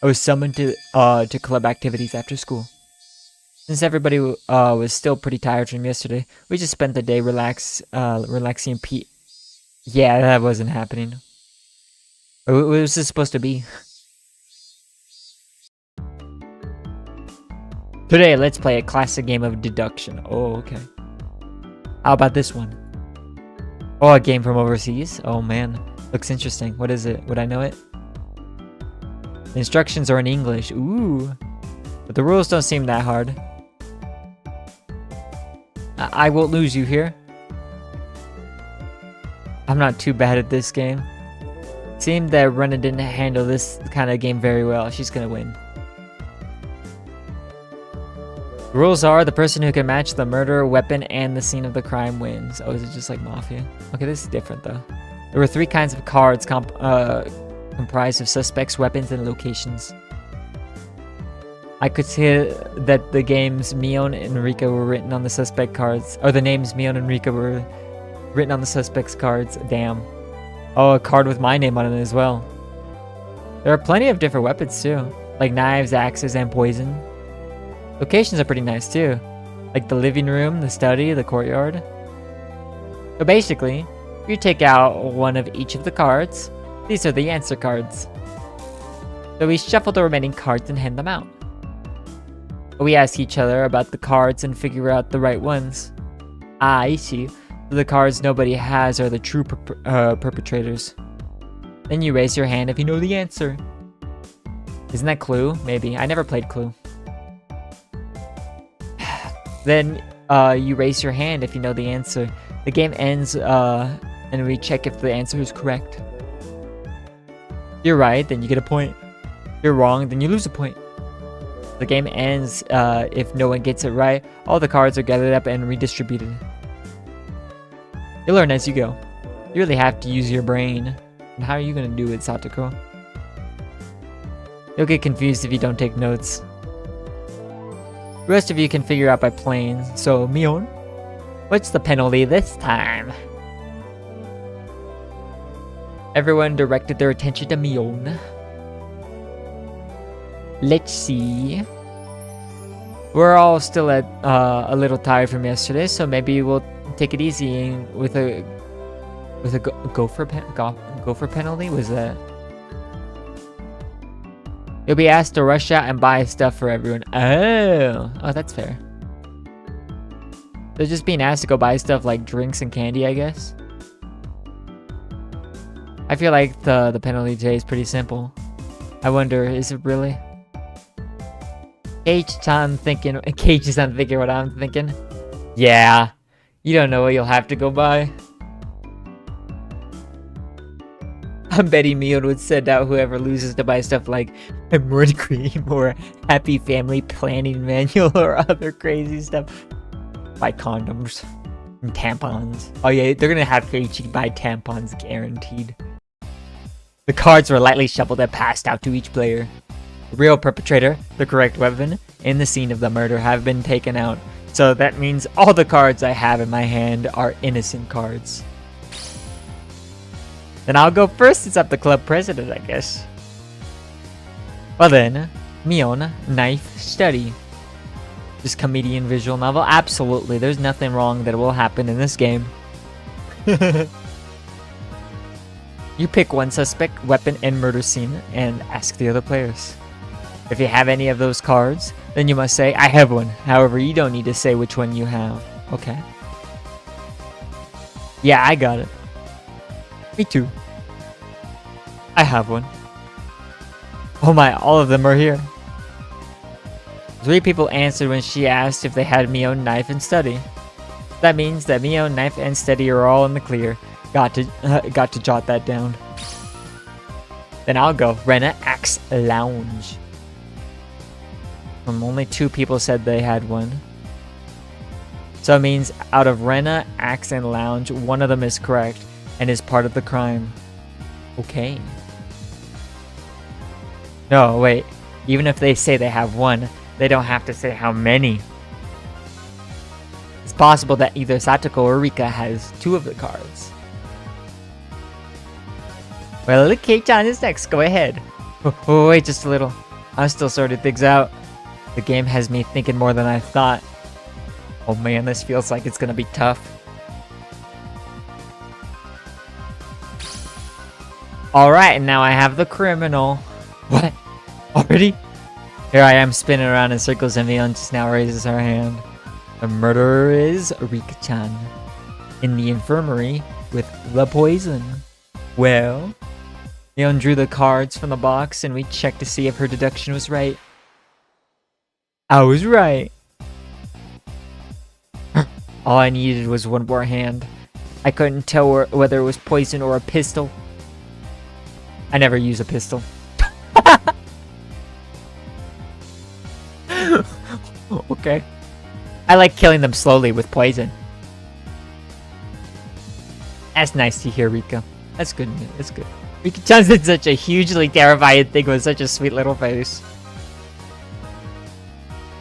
I was summoned to club activities after school. Since everybody was still pretty tired from yesterday, we just spent the day relaxing and Yeah, that wasn't happening. What was this supposed to be? Today, let's play a classic game of deduction. Oh, okay. How about this one? Oh, a game from overseas? Oh man, looks interesting. What is it? Would I know it? The instructions are in English. Ooh. But the rules don't seem that hard. I won't lose you here. I'm not too bad at this game. Seemed that Rena didn't handle this kind of game very well. She's gonna win. The rules are the person who can match the murder, weapon, and the scene of the crime wins. Oh, is it just like Mafia? Okay, this is different though. There were 3 kinds of cards comprised of suspects, weapons, and locations. I could see that the games Mion and Rika were written on the suspect cards. Or the names Mion and Rika were written on the suspect's cards. Damn. Oh, a card with my name on it as well. There are plenty of different weapons too. Like knives, axes, and poison. Locations are pretty nice too. Like the living room, the study, the courtyard. So basically, you take out one of each of the cards. These are the answer cards. So we shuffle the remaining cards and hand them out. We ask each other about the cards and figure out the right ones. Ah, I see. So the cards nobody has are the true perpetrators. Then you raise your hand if you know the answer. Isn't that Clue? Maybe. I never played Clue. Then you raise your hand if you know the answer. The game ends and we check if the answer is correct. If you're right, then you get a point. If you're wrong, then you lose a point. The game ends if no one gets it right. All the cards are gathered up and redistributed. You learn as you go. You really have to use your brain. And how are you going to do it, Satoko? You'll get confused if you don't take notes. The rest of you can figure out by playing. So, Mion, what's the penalty this time? Everyone directed their attention to Mion. Let's see. We're all still at a little tired from yesterday, so maybe we'll take it easy with a gopher penalty. Was that? You'll be asked to rush out and buy stuff for everyone. Oh, that's fair. They're just being asked to go buy stuff like drinks and candy, I guess. I feel like the penalty today is pretty simple. I wonder, is it really? Cage-san thinking what I'm thinking. Yeah, you don't know what you'll have to go buy. I'm betting Mion would send out whoever loses to buy stuff like embroidery cream or happy family planning manual or other crazy stuff. Buy condoms and tampons. Oh yeah, they're gonna have Keiichi buy tampons guaranteed. The cards were lightly shuffled and passed out to each player. The real perpetrator, the correct weapon, and the scene of the murder have been taken out. So that means all the cards I have in my hand are innocent cards. Then I'll go first since I'm the club president, I guess. Well then, Mion, knife, study. This comedian visual novel? Absolutely, there's nothing wrong that will happen in this game. You pick one suspect, weapon, and murder scene, and ask the other players. If you have any of those cards, then you must say, I have one. However, you don't need to say which one you have. Okay. Yeah, I got it. Me too. I have one. Oh my, all of them are here. 3 people answered when she asked if they had Mion, knife, and study. That means that Mion, knife, and study are all in the clear. Got to jot that down. Then I'll go. Rena, axe, lounge. Only 2 people said they had one. So it means out of Rena, axe, and lounge, one of them is correct and is part of the crime. Okay. No, wait. Even if they say they have one, they don't have to say how many. It's possible that either Satoko or Rika has 2 of the cards. Well, Kei-chan is next. Go ahead. Oh, wait just a little. I'm still sorting things out. The game has me thinking more than I thought. Oh man, this feels like it's gonna be tough. Alright, and now I have the criminal. What? Already? Here I am spinning around in circles and Mion just now raises her hand. The murderer is Rika-chan. In the infirmary with the poison. Well, Mion drew the cards from the box and we checked to see if her deduction was right. I was right. All I needed was one more hand. I couldn't tell whether it was poison or a pistol. I never use a pistol. Okay. I like killing them slowly with poison. That's nice to hear, Rika. That's good. That's good. Rika-chan did such a hugely terrifying thing with such a sweet little face.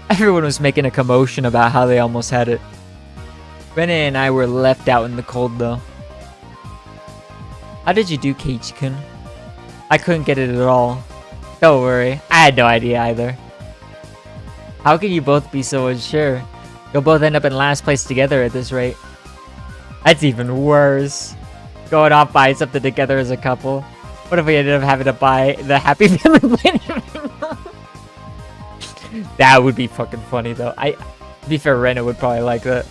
Everyone was making a commotion about how they almost had it. Rena and I were left out in the cold though. How did you do, Keiichi-kun? I couldn't get it at all. Don't worry, I had no idea either. How can you both be so unsure? You'll both end up in last place together at this rate. That's even worse. Going off buying something together as a couple. What if we ended up having to buy the Happy Family Plan? That would be fucking funny though. To be fair, Rena would probably like that.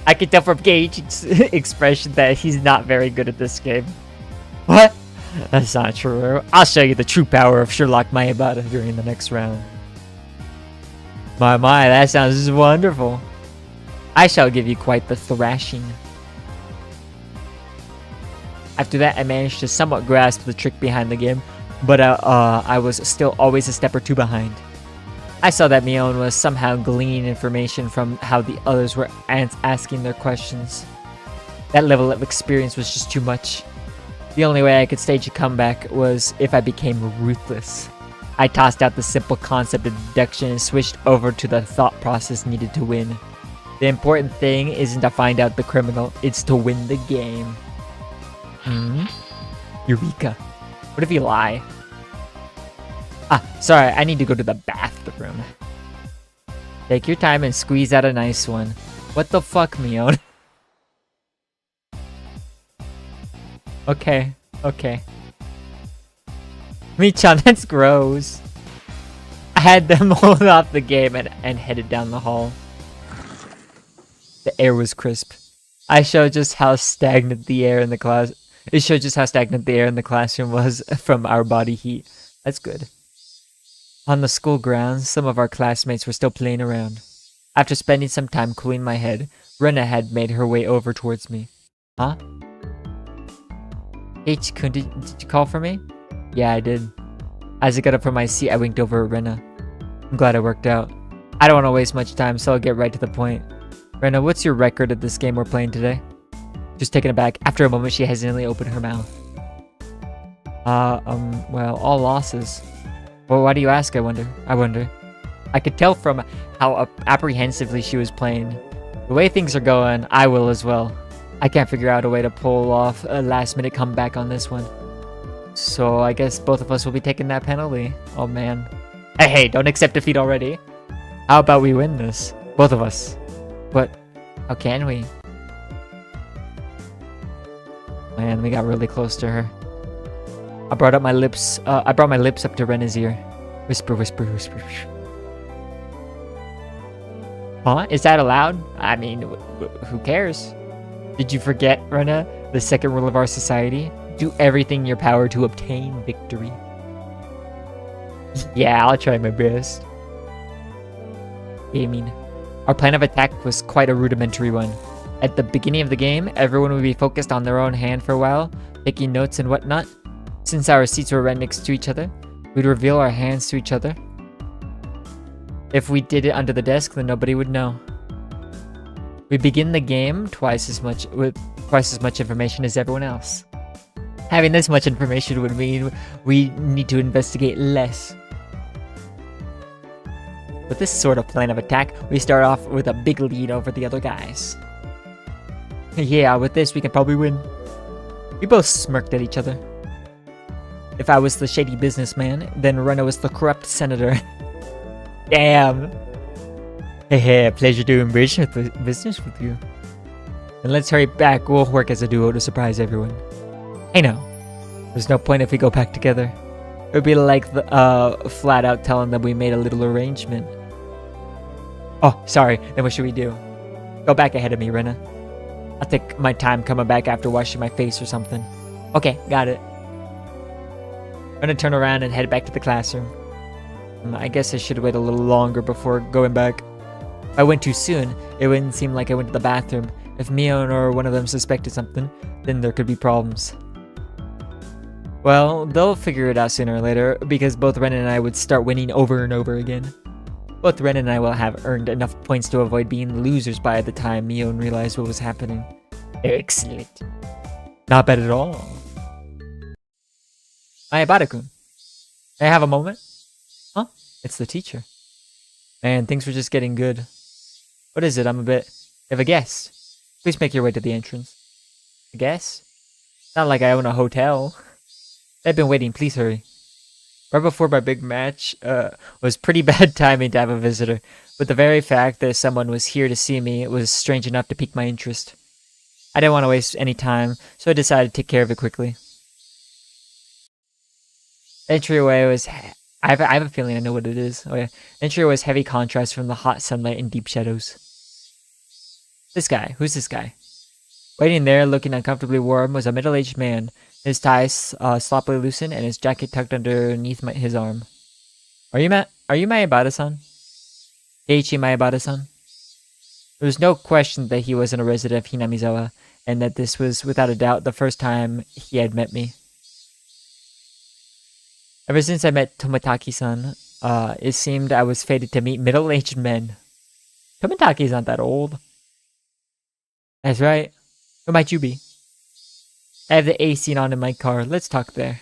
I can tell from Geiichi's expression that he's not very good at this game. What? That's not true. I'll show you the true power of Sherlock Mayabata during the next round. My, that sounds wonderful. I shall give you quite the thrashing. After that, I managed to somewhat grasp the trick behind the game, but I was still always a step or two behind. I saw that Mion was somehow gleaning information from how the others were asking their questions. That level of experience was just too much. The only way I could stage a comeback was if I became ruthless. I tossed out the simple concept of deduction and switched over to the thought process needed to win. The important thing isn't to find out the criminal, it's to win the game. Eureka. What if you lie? Sorry, I need to go to the bathroom. Take your time and squeeze out a nice one. What the fuck, Mion? Okay. Michan, that's gross. I had them hold off the game and headed down the hall. The air was crisp. I showed just how stagnant the air in the class. It showed just how stagnant the air in the classroom was from our body heat. That's good. On the school grounds, some of our classmates were still playing around. After spending some time cooling my head, Rena had made her way over towards me. Huh? H-kun, did you call for me? Yeah, I did. As I got up from my seat, I winked over at Rena. I'm glad it worked out. I don't want to waste much time, so I'll get right to the point. Rena, what's your record at this game we're playing today? Just taken aback. After a moment, she hesitantly opened her mouth. Well, all losses. Well, why do you ask, I wonder? I could tell from how apprehensively she was playing. The way things are going, I will as well. I can't figure out a way to pull off a last-minute comeback on this one. So I guess both of us will be taking that penalty. Oh man. Hey, don't accept defeat already. How about we win this? Both of us. But how can we? Man, we got really close to her. I brought my lips up to Rena's ear. Whisper, whisper, whisper. Huh? Is that allowed? I mean, who cares? Did you forget, Rena, the second rule of our society? Do everything in your power to obtain victory. Yeah, I'll try my best. I mean, our plan of attack was quite a rudimentary one. At the beginning of the game, everyone would be focused on their own hand for a while, taking notes and whatnot. Since our seats were right next to each other, we'd reveal our hands to each other. If we did it under the desk, then nobody would know. We begin the game with twice as much information as everyone else. Having this much information would mean we need to investigate less. With this sort of plan of attack, we start off with a big lead over the other guys. Yeah, with this we can probably win. We both smirked at each other. If I was the shady businessman, then Rena was the corrupt senator. Damn. Hey, pleasure doing business with you. And let's hurry back. We'll work as a duo to surprise everyone. I know. There's no point if we go back together. It would be like the flat out telling them we made a little arrangement. Oh, sorry. Then what should we do? Go back ahead of me, Rena. I'll take my time coming back after washing my face or something. Okay, got it. I'm gonna turn around and head back to the classroom. I guess I should wait a little longer before going back. If I went too soon, it wouldn't seem like I went to the bathroom. If Mion or one of them suspected something, then there could be problems. Well, they'll figure it out sooner or later, because both Ren and I would start winning over and over again. Both Ren and I will have earned enough points to avoid being losers by the time Mion realized what was happening. Excellent. Not bad at all. Ayabata-kun, may I have a moment? Huh? It's the teacher. Man, things were just getting good. What is it? I'm a bit... Have a guess. Please make your way to the entrance. A guess? Not like I own a hotel. I've been waiting, please hurry. Right before my big match, was pretty bad timing to have a visitor, but the very fact that someone was here to see me was strange enough to pique my interest. I didn't want to waste any time, so I decided to take care of it quickly. The entryway was... I have a feeling I know what it is. Oh yeah. The entryway was heavy contrast from the hot sunlight and deep shadows. This guy. Who's this guy? Waiting there, looking uncomfortably warm, was a middle-aged man. His ties sloppily loosened and his jacket tucked underneath his arm. Are you Mayabata-san? Deiichi Mayabata-san? There was no question that he wasn't a resident of Hinamizawa, and that this was, without a doubt, the first time he had met me. Ever since I met Tomitaki-san, it seemed I was fated to meet middle-aged men. Tomitaki's not that old. That's right. Who might you be? I have the AC on in my car. Let's talk there.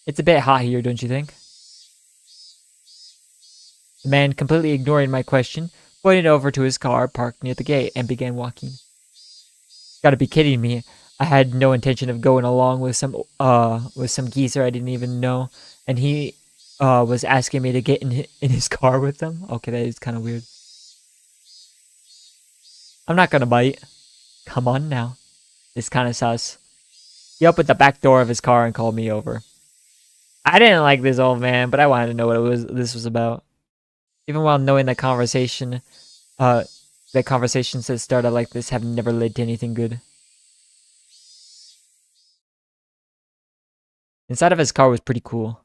It's a bit hot here, don't you think? The man, completely ignoring my question, pointed over to his car parked near the gate and began walking. Gotta be kidding me. I had no intention of going along with some geezer I didn't even know, and he was asking me to get in his car with him. Okay, that is kind of weird. I'm not gonna bite. Come on now. It's kind of sus. He opened the back door of his car and called me over. I didn't like this old man, but I wanted to know what this was about. Even while knowing that conversations that started like this have never led to anything good. Inside of his car was pretty cool.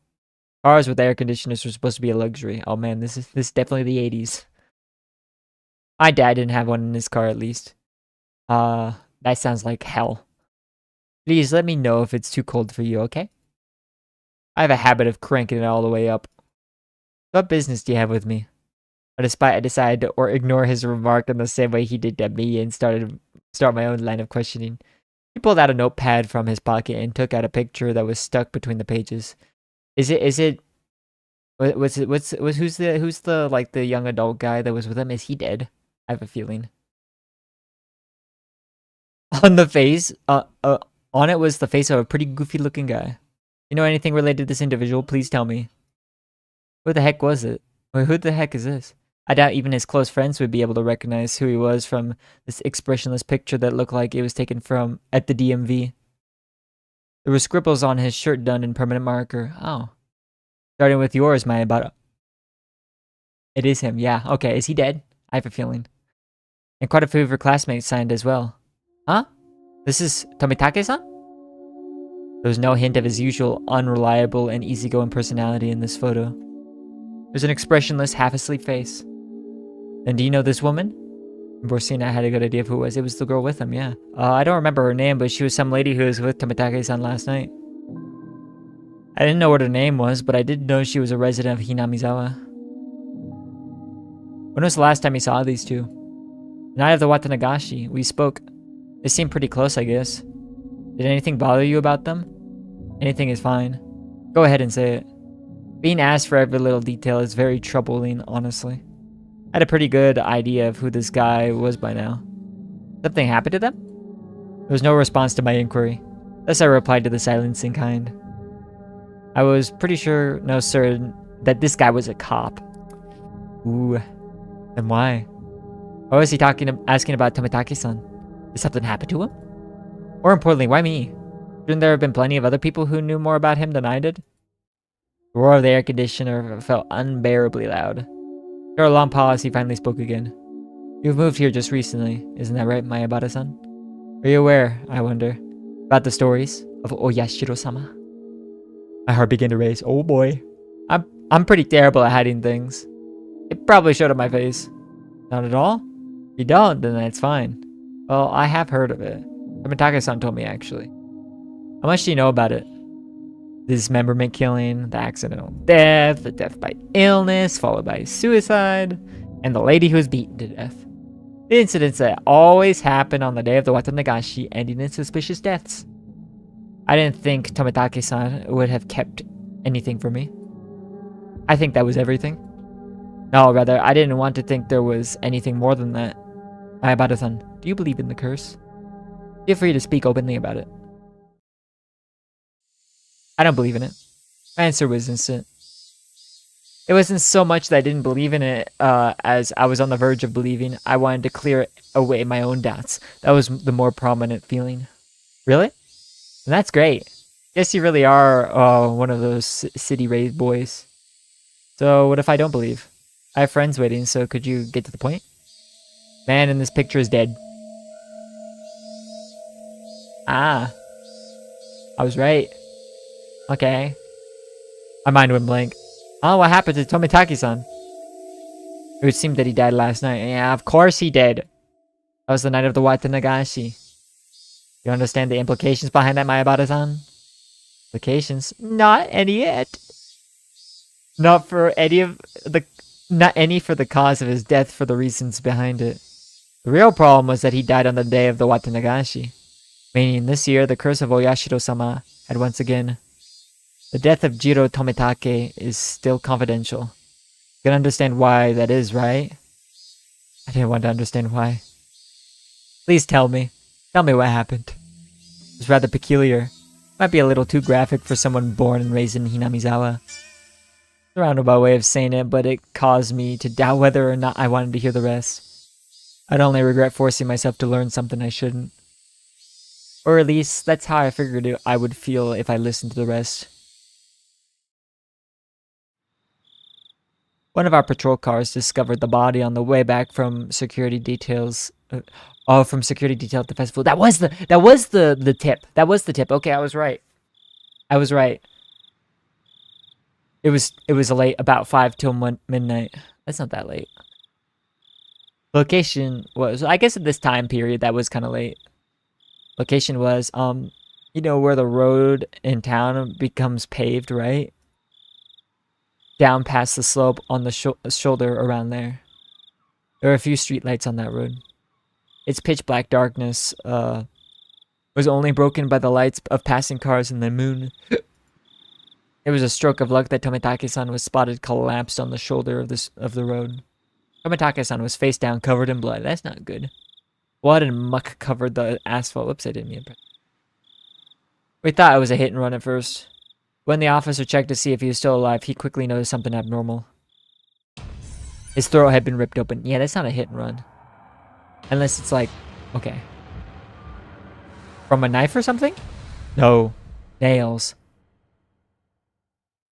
Cars with air conditioners were supposed to be a luxury. Oh man, this is definitely the 80s. My dad didn't have one in his car at least. That sounds like hell. Please let me know if it's too cold for you, okay? I have a habit of cranking it all the way up. What business do you have with me? But despite I decided to ignore his remark in the same way he did to me and start my own line of questioning. He pulled out a notepad from his pocket and took out a picture that was stuck between the pages. Who's the like the young adult guy that was with him? Is he dead? I have a feeling. On the face, on it was the face of a pretty goofy looking guy. You know anything related to this individual? Please tell me. Who the heck was it? Wait, who the heck is this? I doubt even his close friends would be able to recognize who he was from this expressionless picture that looked like it was taken at the DMV. There were scribbles on his shirt done in permanent marker. Oh. Starting with yours, Mayabata. It is him, yeah. Okay, is he dead? I have a feeling. And quite a few of your classmates signed as well. Huh? This is Tomitake-san? There was no hint of his usual unreliable and easygoing personality in this photo. There's an expressionless, half-asleep face. And do you know this woman? Borsina had a good idea of who it was. It was the girl with him, yeah. I don't remember her name, but she was some lady who was with Tomitake-san last night. I didn't know what her name was, but I did know she was a resident of Hinamizawa. When was the last time you saw these two? The night of the Watanagashi. We spoke. They seemed pretty close, I guess. Did anything bother you about them? Anything is fine. Go ahead and say it. Being asked for every little detail is very troubling, honestly. I had a pretty good idea of who this guy was by now. Something happened to them? There was no response to my inquiry. Thus I replied to the silencing kind. I was pretty sure, no certain, that this guy was a cop. Ooh. Then why? Why was he asking about Tomitake-san? Did something happen to him? More importantly, why me? Shouldn't there have been plenty of other people who knew more about him than I did? The roar of the air conditioner felt unbearably loud. After a long pause, he finally spoke again. You've moved here just recently, isn't that right, Mayabata-san? Are you aware, I wonder, about the stories of Oyashiro-sama? My heart began to race. Oh boy. I'm pretty terrible at hiding things. It probably showed on my face. Not at all? If you don't, then that's fine. Well, I have heard of it. Tomitake-san told me, actually. How much do you know about it? The dismemberment killing, the accidental death, the death by illness, followed by suicide, and the lady who was beaten to death. The incidents that always happen on the day of the Watanagashi, ending in suspicious deaths. I didn't think Tomitake-san would have kept anything from me. I think that was everything. No, rather, I didn't want to think there was anything more than that. Mayabata-san, do you believe in the curse? Feel free to speak openly about it. I don't believe in it. My answer was instant. It wasn't so much that I didn't believe in it as I was on the verge of believing. I wanted to clear away my own doubts. That was the more prominent feeling. Really? And that's great. Guess you really are one of those city-raised boys. So what if I don't believe? I have friends waiting, so could you get to the point? Man in this picture is dead. Ah. I was right. Okay. My mind went blank. Oh, what happened to Tomitake-san? It would seem that he died last night. Yeah, of course he did. That was the night of the Watanagashi. You understand the implications behind that, Mayabata-san? Implications? Not any yet. Not any for the cause of his death, for the reasons behind it. The real problem was that he died on the day of the Watanagashi. Meaning this year, the curse of Oyashiro-sama had once again. The death of Jiro Tomitake is still confidential. You can understand why that is, right? I didn't want to understand why. Please tell me. Tell me what happened. It was rather peculiar. Might be a little too graphic for someone born and raised in Hinamizawa. It's a roundabout way of saying it, but it caused me to doubt whether or not I wanted to hear the rest. I'd only regret forcing myself to learn something I shouldn't. Or at least, that's how I figured I would feel if I listened to the rest. One of our patrol cars discovered the body on the way back from security details. From security detail at the festival. That was the tip. That was the tip. Okay, I was right. It was late, about 5 till midnight. That's not that late. Location was, I guess at this time period, that was kind of late. Location was, you know where the road in town becomes paved, right? Down past the slope on the shoulder around there. There are a few streetlights on that road. Its pitch black darkness was only broken by the lights of passing cars and the moon. It was a stroke of luck that Tomitake-san was spotted collapsed on the shoulder of the road. Tomitake-san was face down, covered in blood. That's not good. Blood and muck covered the asphalt. Whoops, I didn't mean to. We thought it was a hit and run at first. When the officer checked to see if he was still alive, he quickly noticed something abnormal. His throat had been ripped open. Yeah, that's not a hit and run. Unless it's like, okay. From a knife or something? No. Nails.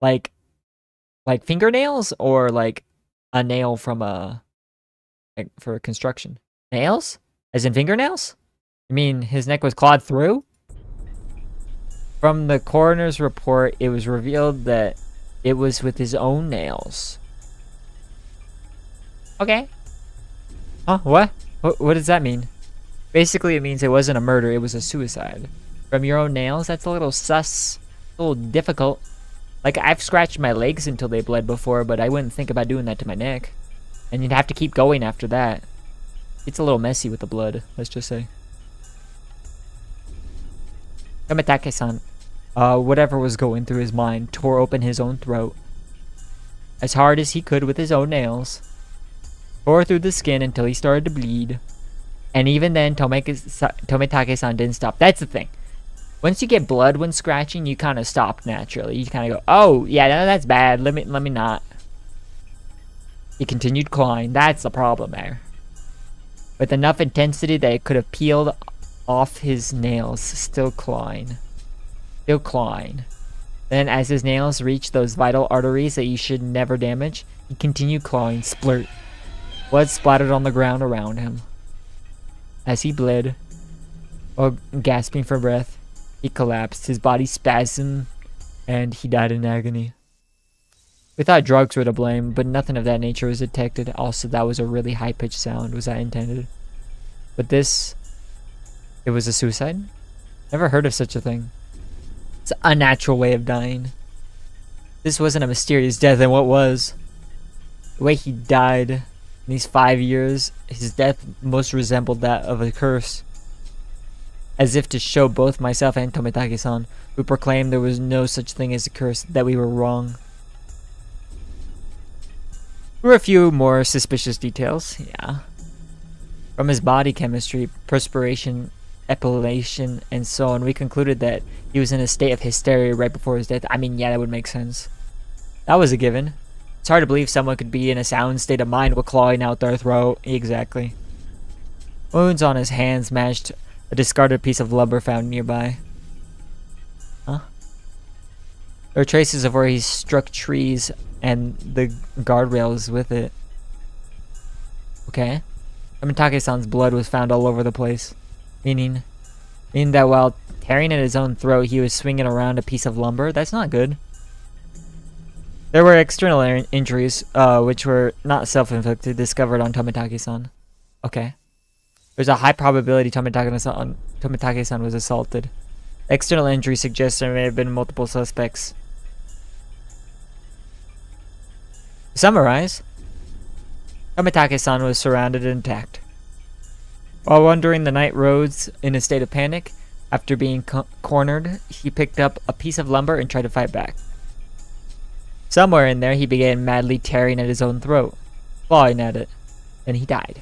Like fingernails? Or like a nail from for construction? Nails? As in fingernails? You mean his neck was clawed through? From the coroner's report, it was revealed that it was with his own nails. Okay. Huh? What? What does that mean? Basically, it means it wasn't a murder, it was a suicide. From your own nails? That's a little sus. A little difficult. Like, I've scratched my legs until they bled before, but I wouldn't think about doing that to my neck. And you'd have to keep going after that. It's a little messy with the blood, let's just say. Tomitake-san, whatever was going through his mind, tore open his own throat. As hard as he could with his own nails. Tore through the skin until he started to bleed. And even then, Tomitake-san didn't stop. That's the thing. Once you get blood when scratching, you kind of stop naturally. You kind of go, oh, yeah, no, that's bad. Let me not. He continued clawing. That's the problem there. With enough intensity that it could have peeled off his nails. Still clawing. Still clawing. Then, as his nails reached those vital arteries that you should never damage, he continued clawing. Splurt. Blood splattered on the ground around him. As he bled, while gasping for breath, he collapsed. His body spasmed, and he died in agony. We thought drugs were to blame, but nothing of that nature was detected. Also, that was a really high-pitched sound. Was that intended? But this... It was a suicide? Never heard of such a thing. It's an unnatural way of dying. This wasn't a mysterious death, and what was? The way he died in these 5 years, his death most resembled that of a curse. As if to show both myself and Tomitake-san, who proclaimed there was no such thing as a curse, that we were wrong. There were a few more suspicious details, yeah. From his body chemistry, perspiration, epilation, and so on, we concluded that he was in a state of hysteria right before his death. I mean, yeah, that would make sense. That was a given. It's hard to believe someone could be in a sound state of mind while clawing out their throat. Exactly. Wounds on his hands matched a discarded piece of lumber found nearby. Huh? There are traces of where he struck trees and the guardrails with it. Okay. Tomitake-san's blood was found all over the place. Meaning that while tearing at his own throat, he was swinging around a piece of lumber. That's not good. There were external injuries, which were not self-inflicted, discovered on Tomitake-san. Okay. There's a high probability Tomitake-san was assaulted. External injury suggests there may have been multiple suspects. To summarize, Tomitake-san was surrounded and attacked. While wandering the night roads in a state of panic, after being cornered, he picked up a piece of lumber and tried to fight back. Somewhere in there, he began madly tearing at his own throat, clawing at it, and he died.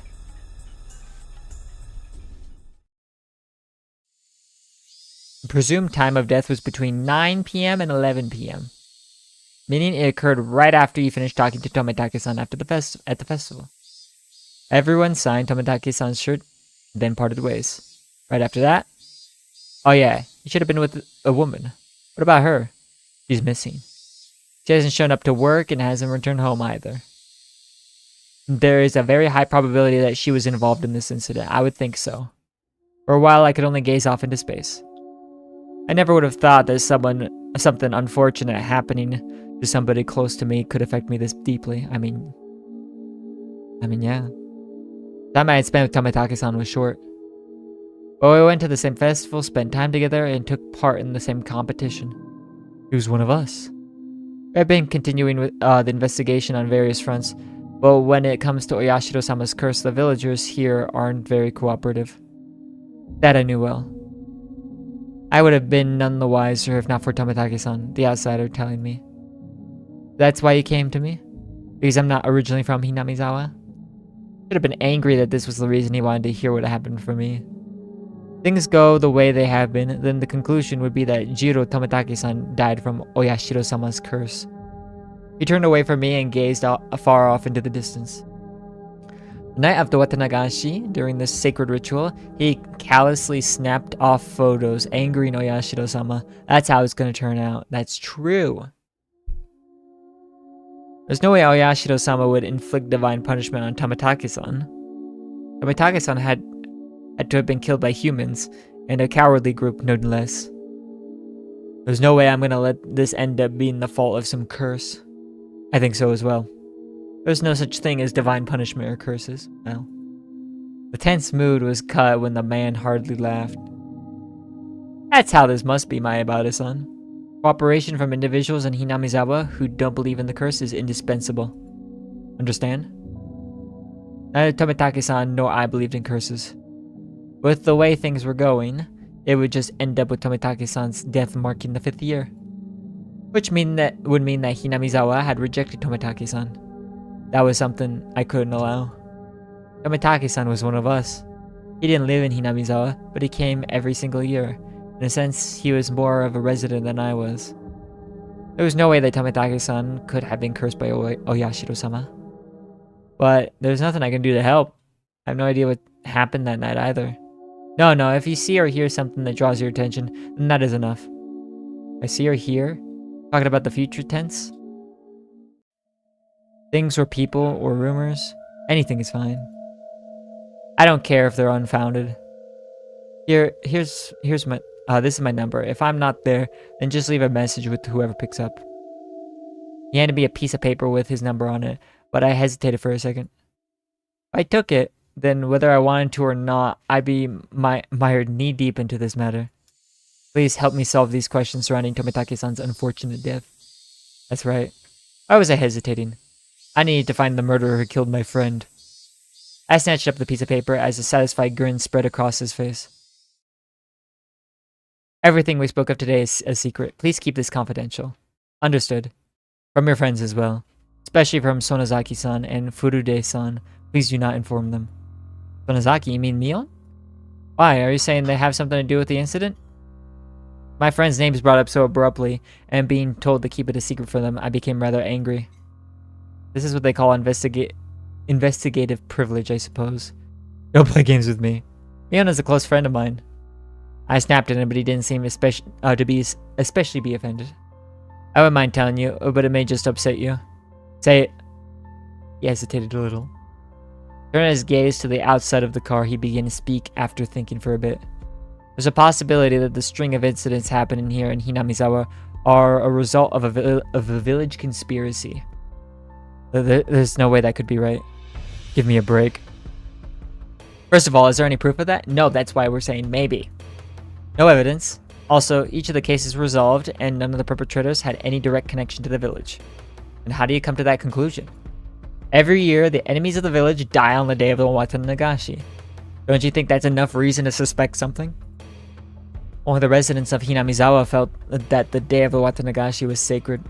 The presumed time of death was between 9 p.m. and 11 p.m., meaning it occurred right after you finished talking to Tomitake-san at the festival. Everyone signed Tomitake-san's shirt, then parted ways. Right after that, oh yeah, he should have been with a woman. What about her? She's missing. She hasn't shown up to work and hasn't returned home either. There is a very high probability that she was involved in this incident. I would think so. For a while, I could only gaze off into space. I never would have thought that something unfortunate happening to somebody close to me could affect me this deeply. I mean, yeah. The time I had spent with Tomitake-san was short. But we went to the same festival, spent time together, and took part in the same competition. He was one of us. We have been continuing with the investigation on various fronts, but when it comes to Oyashiro-sama's curse, the villagers here aren't very cooperative. That I knew well. I would have been none the wiser if not for Tomitake-san, the outsider, telling me. That's why you came to me? Because I'm not originally from Hinamizawa? Should have been angry that this was the reason he wanted to hear what happened for me. Things go the way they have been, then the conclusion would be that Jiro Tomitake-san died from Oyashiro-sama's curse. He turned away from me and gazed far off into the distance. The night of the Watanagashi, during this sacred ritual, he callously snapped off photos, angering Oyashiro-sama. That's how it's going to turn out. That's true. There's no way Oyashiro-sama would inflict divine punishment on Tomitake-san. Tomitake-san had to have been killed by humans, and a cowardly group nonetheless. There's no way I'm gonna let this end up being the fault of some curse. I think so as well. There's no such thing as divine punishment or curses. Well, the tense mood was cut when the man hardly laughed. That's how this must be, Maebare-san. Cooperation from individuals in Hinamizawa who don't believe in the curse is indispensable. Understand? Neither Tomitake-san nor I believed in curses. With the way things were going, it would just end up with Tomitake-san's death marking the 5th year. Which would mean that Hinamizawa had rejected Tomitake-san. That was something I couldn't allow. Tomitake-san was one of us. He didn't live in Hinamizawa, but he came every single year. In a sense, he was more of a resident than I was. There was no way that Tomitake-san could have been cursed by Oyashiro-sama. But there's nothing I can do to help. I have no idea what happened that night either. No, if you see or hear something that draws your attention, then that is enough. I see or hear? Talking about the future tense? Things or people or rumors? Anything is fine. I don't care if they're unfounded. Here's my this is my number. If I'm not there, then just leave a message with whoever picks up. He handed me a piece of paper with his number on it, but I hesitated for a second. If I took it, then whether I wanted to or not, I'd be mired knee-deep into this matter. Please help me solve these questions surrounding Tomitake-san's unfortunate death. That's right. Why was I hesitating? I needed to find the murderer who killed my friend. I snatched up the piece of paper as a satisfied grin spread across his face. Everything we spoke of today is a secret. Please keep this confidential. Understood. From your friends as well. Especially from Sonozaki-san and Furude-san. Please do not inform them. Sonozaki, you mean Mion? Why, are you saying they have something to do with the incident? My friend's name is brought up so abruptly, and being told to keep it a secret from them, I became rather angry. This is what they call investigative privilege, I suppose. Don't play games with me. Mion is a close friend of mine. I snapped at him, but he didn't seem especially be offended. I wouldn't mind telling you, but it may just upset you. Say it. He hesitated a little. Turning his gaze to the outside of the car, he began to speak after thinking for a bit. There's a possibility that the string of incidents happening here in Hinamizawa are a result of a village conspiracy. There's no way that could be right. Give me a break. First of all, is there any proof of that? No, that's why we're saying maybe. No evidence. Also, each of the cases resolved, and none of the perpetrators had any direct connection to the village. And how do you come to that conclusion? Every year, the enemies of the village die on the day of the Watan Nagashi. Don't you think that's enough reason to suspect something? Only the residents of Hinamizawa felt that the day of the Watan Nagashi was sacred.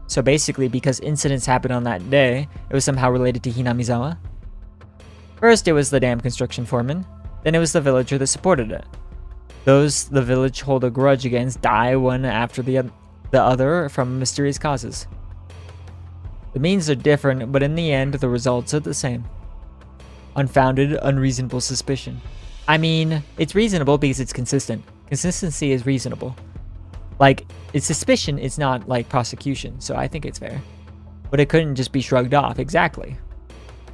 So basically, because incidents happened on that day, it was somehow related to Hinamizawa. First, it was the dam construction foreman. Then it was the villager that supported it. Those the village hold a grudge against die one after the other from mysterious causes. The means are different, but in the end, the results are the same. Unfounded, unreasonable suspicion. I mean, it's reasonable because it's consistent. Consistency is reasonable. Like, it's suspicion, it's not like prosecution, so I think it's fair. But it couldn't just be shrugged off, exactly.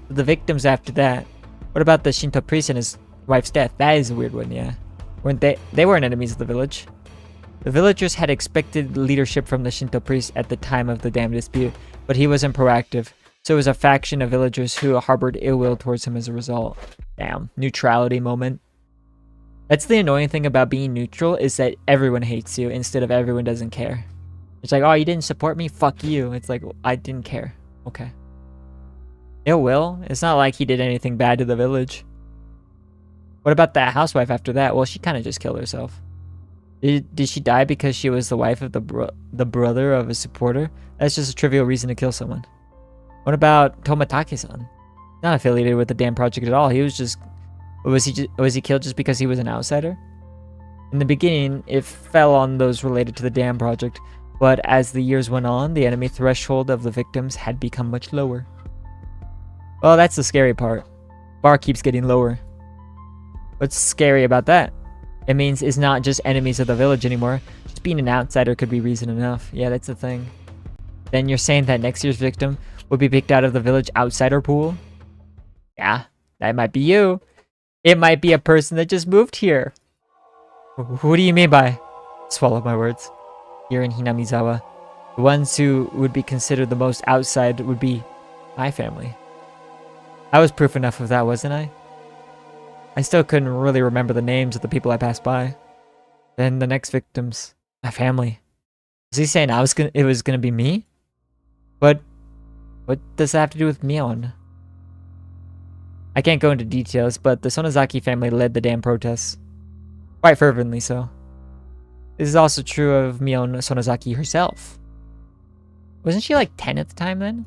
But the victims after that, what about the Shinto priest and his wife's death? That is a weird one, yeah. Weren't they weren't enemies of the village. The villagers had expected leadership from the Shinto priest at the time of the dam dispute, but he wasn't proactive, so it was a faction of villagers who harbored ill will towards him as a result. Damn, neutrality moment. That's the annoying thing about being neutral, is that everyone hates you instead of everyone doesn't care. It's like, oh, you didn't support me? Fuck you. It's like, I didn't care. Okay. Ill will? It's not like he did anything bad to the village. What about that housewife after that? Well, she kind of just killed herself. Did she die because she was the wife of the brother of a supporter? That's just a trivial reason to kill someone. What about Tomitake-san? Not affiliated with the damn project at all. He was just... Was he killed just because he was an outsider? In the beginning, it fell on those related to the dam project, but as the years went on, the enemy threshold of the victims had become much lower. Well, that's the scary part. Bar keeps getting lower. What's scary about that? It means it's not just enemies of the village anymore. Just being an outsider could be reason enough. Yeah, that's the thing. Then you're saying that next year's victim would be picked out of the village outsider pool? Yeah, that might be you. It might be a person that just moved here. Who do you mean by... Swallow my words. Here in Hinamizawa, the ones who would be considered the most outside would be my family. I was proof enough of that, wasn't I? I still couldn't really remember the names of the people I passed by. Then the next victims, my family. Was he saying it was gonna be me? But what does that have to do with Mion? I can't go into details, but the Sonozaki family led the dam protests. Quite fervently so. This is also true of Mion Sonozaki herself. Wasn't she like 10 at the time then?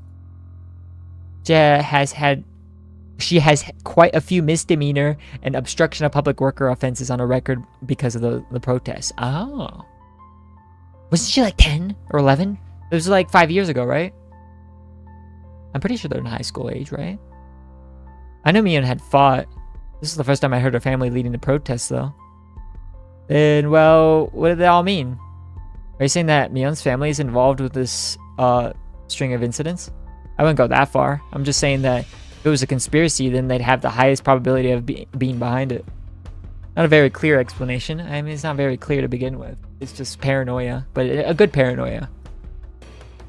She has quite a few misdemeanor and obstruction of public worker offenses on her record because of the protests. Oh. Wasn't she like 10 or 11? It was like 5 years ago, right? I'm pretty sure they're in high school age, right? I know Mion had fought. This is the first time I heard her family leading the protests, though. Then, well, what did they all mean? Are you saying that Mion's family is involved with this string of incidents? I wouldn't go that far. I'm just saying that if it was a conspiracy, then they'd have the highest probability of being behind it. Not a very clear explanation. I mean, it's not very clear to begin with. It's just paranoia, but a good paranoia.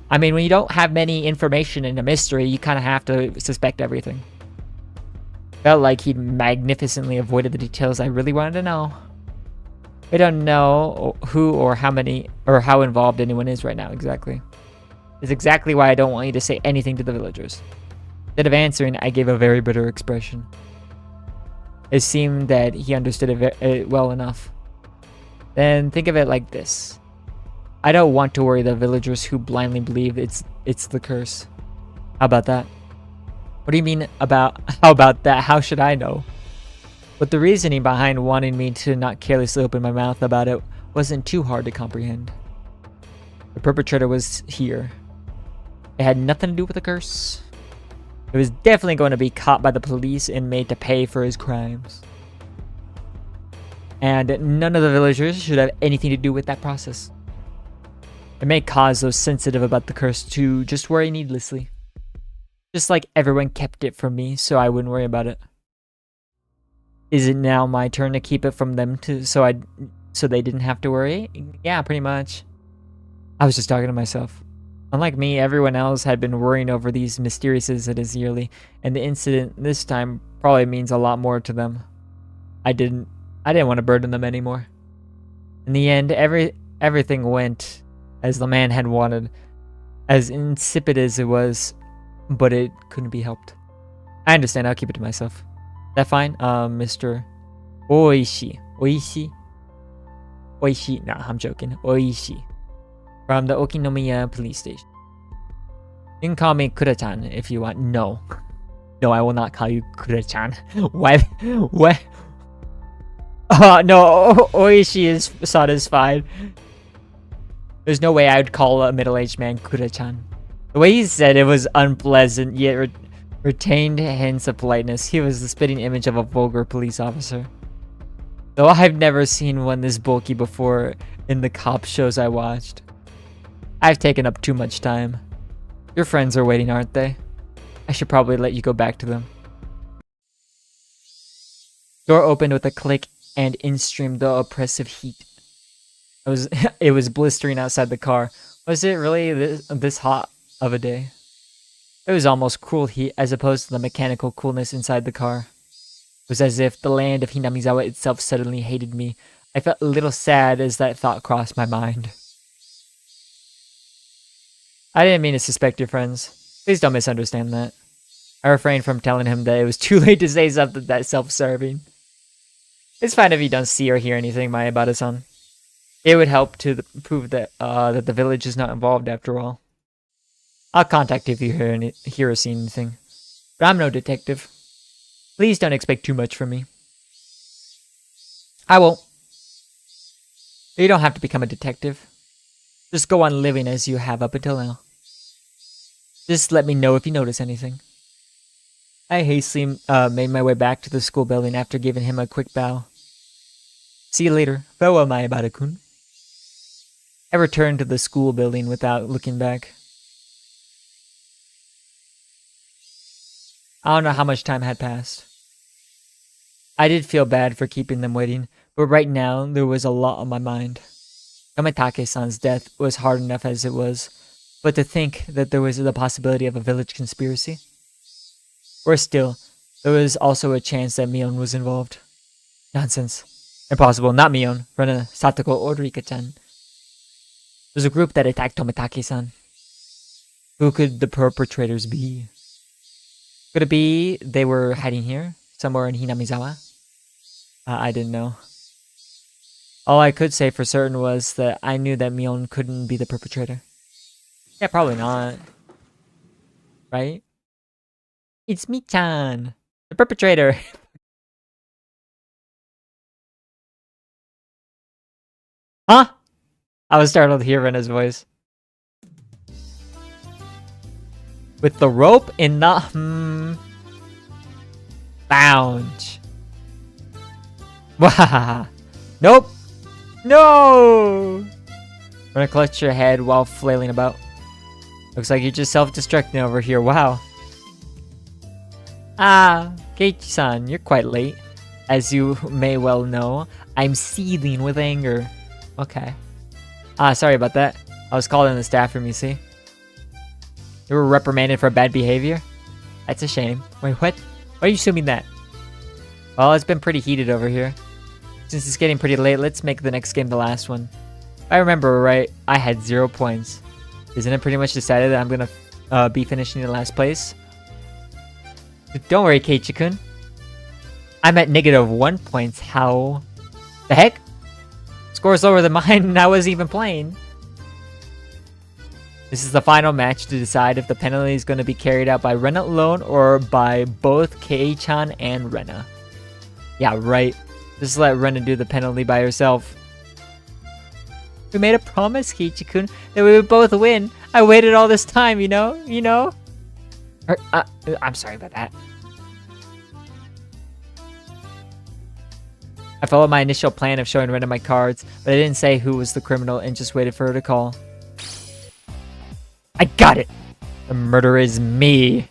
I mean, when you don't have many information in a mystery, you kind of have to suspect everything. Felt like he magnificently avoided the details I really wanted to know. We don't know who or how many or how involved anyone is right now exactly. It's exactly why I don't want you to say anything to the villagers. Instead of answering, I gave a very bitter expression. It seemed that he understood it well enough. Then think of it like this. I don't want to worry the villagers who blindly believe it's the curse. How about that? What do you mean about how about that? How should I know? But the reasoning behind wanting me to not carelessly open my mouth about it wasn't too hard to comprehend. The perpetrator was here. It had nothing to do with the curse. It was definitely going to be caught by the police and made to pay for his crimes. And none of the villagers should have anything to do with that process. It may cause those sensitive about the curse to just worry needlessly. Just like everyone kept it from me, so I wouldn't worry about it. Is it now my turn to keep it from them so they didn't have to worry? Yeah, pretty much. I was just talking to myself. Unlike me, everyone else had been worrying over these mysterious incidents yearly, and the incident this time probably means a lot more to them. I didn't want to burden them anymore. In the end, everything went as the man had wanted, as insipid as it was, but it couldn't be helped. I understand, I'll keep it to myself. Is that fine? Mr. Oishi. Oishi? Oishi. Nah, I'm joking. Oishi. From the Okinomiya police station. You can call me Kura-chan if you want. No. No, I will not call you Kura-chan. What? What? No. Oishi is satisfied. There's no way I would call a middle-aged man Kura-chan. The way he said it was unpleasant, yet retained hints of politeness. He was the spitting image of a vulgar police officer. Though I've never seen one this bulky before in the cop shows I watched. I've taken up too much time. Your friends are waiting, aren't they? I should probably let you go back to them. Door opened with a click and in streamed the oppressive heat. It was blistering outside the car. Was it really this hot of a day? It was almost cruel heat as opposed to the mechanical coolness inside the car. It was as if the land of Hinamizawa itself suddenly hated me. I felt a little sad as that thought crossed my mind. I didn't mean to suspect your friends. Please don't misunderstand that. I refrained from telling him that it was too late to say something that self-serving. It's fine if you don't see or hear anything, Mayabata-san. It would help to prove that that the village is not involved after all. I'll contact you if you hear or see anything. But I'm no detective. Please don't expect too much from me. I won't. You don't have to become a detective. Just go on living as you have up until now. Just let me know if you notice anything. I hastily made my way back to the school building after giving him a quick bow. See you later. Farewell, Mayabata-kun. I returned to the school building without looking back. I don't know how much time had passed. I did feel bad for keeping them waiting, but right now there was a lot on my mind. Yamatake-san's death was hard enough as it was, but to think that there was the possibility of a village conspiracy? Worse still, there was also a chance that Mion was involved. Nonsense. Impossible, not Mion. Rena, Satoko, or Rika-chan. There's a group that attacked Tomitake-san. Who could the perpetrators be? Could it be they were hiding here, somewhere in Hinamizawa? I didn't know. All I could say for certain was that I knew that Mion couldn't be the perpetrator. Yeah, probably not. Right? It's Mi-chan, the perpetrator. Huh? I was startled to hear Rena's voice. With the rope in the... Lounge. Wah. Nope. No. Gonna clutch your head while flailing about. Looks like you're just self-destructing over here. Wow. Ah, Keiichi-san, you're quite late. As you may well know, I'm seething with anger. Okay. Ah, sorry about that. I was called in the staff room, you see. You were reprimanded for bad behavior? That's a shame. Wait, what? Why are you assuming that? Well, it's been pretty heated over here. Since it's getting pretty late, let's make the next game the last one. If I remember right, I had 0 points. Isn't it pretty much decided that I'm gonna be finishing in last place? Don't worry, Keiichi-kun. I'm at -1 points. How the heck? Score's lower than mine and I wasn't even playing. This is the final match to decide if the penalty is going to be carried out by Rena alone or by both Kei-chan and Rena. Yeah, right. Just let Rena do the penalty by herself. We made a promise, Keiichi-kun, that we would both win. I waited all this time, you know? I'm sorry about that. I followed my initial plan of showing Rena my cards, but I didn't say who was the criminal and just waited for her to call. I got it! The murderer is me!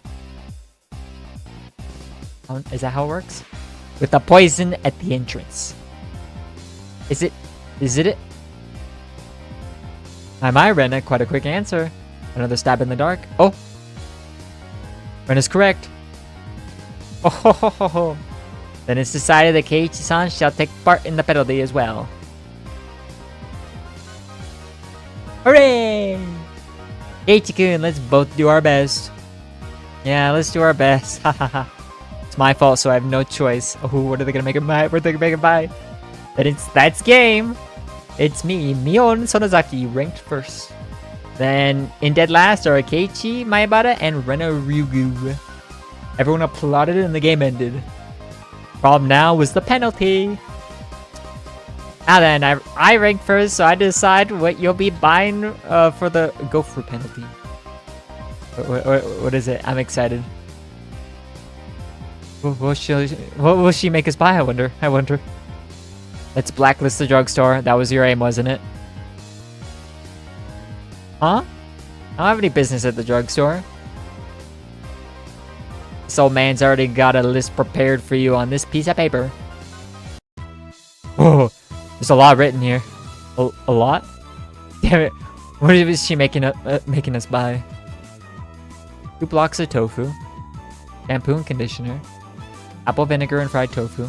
Oh, is that how it works? With the poison at the entrance. Is it? Am I, Rena? Quite a quick answer. Another stab in the dark. Oh! Rena's correct. Oh ho ho ho ho. Then it's decided that Keiichi-san shall take part in the penalty as well. Hooray! Keiichi-kun, let's both do our best. Yeah, let's do our best. Hahaha. It's my fault, so I have no choice. Oh, what are they gonna make it by? What are they gonna make it by? That's game. It's me, Mion Sonozaki, ranked first. Then in dead last are Keiichi Maebara and Rena Ryugu. Everyone applauded and the game ended. Problem now was the penalty. Now then, I rank first, so I decide what you'll be buying for the gopher penalty. What is it? I'm excited. What will she make us buy? I wonder. Let's blacklist the drugstore. That was your aim, wasn't it? Huh? I don't have any business at the drugstore. This old man's already got a list prepared for you on this piece of paper. Oh, there's a lot written here. A lot? Damn it. What is she making us buy? 2 blocks of tofu. Shampoo and conditioner. Apple vinegar and fried tofu.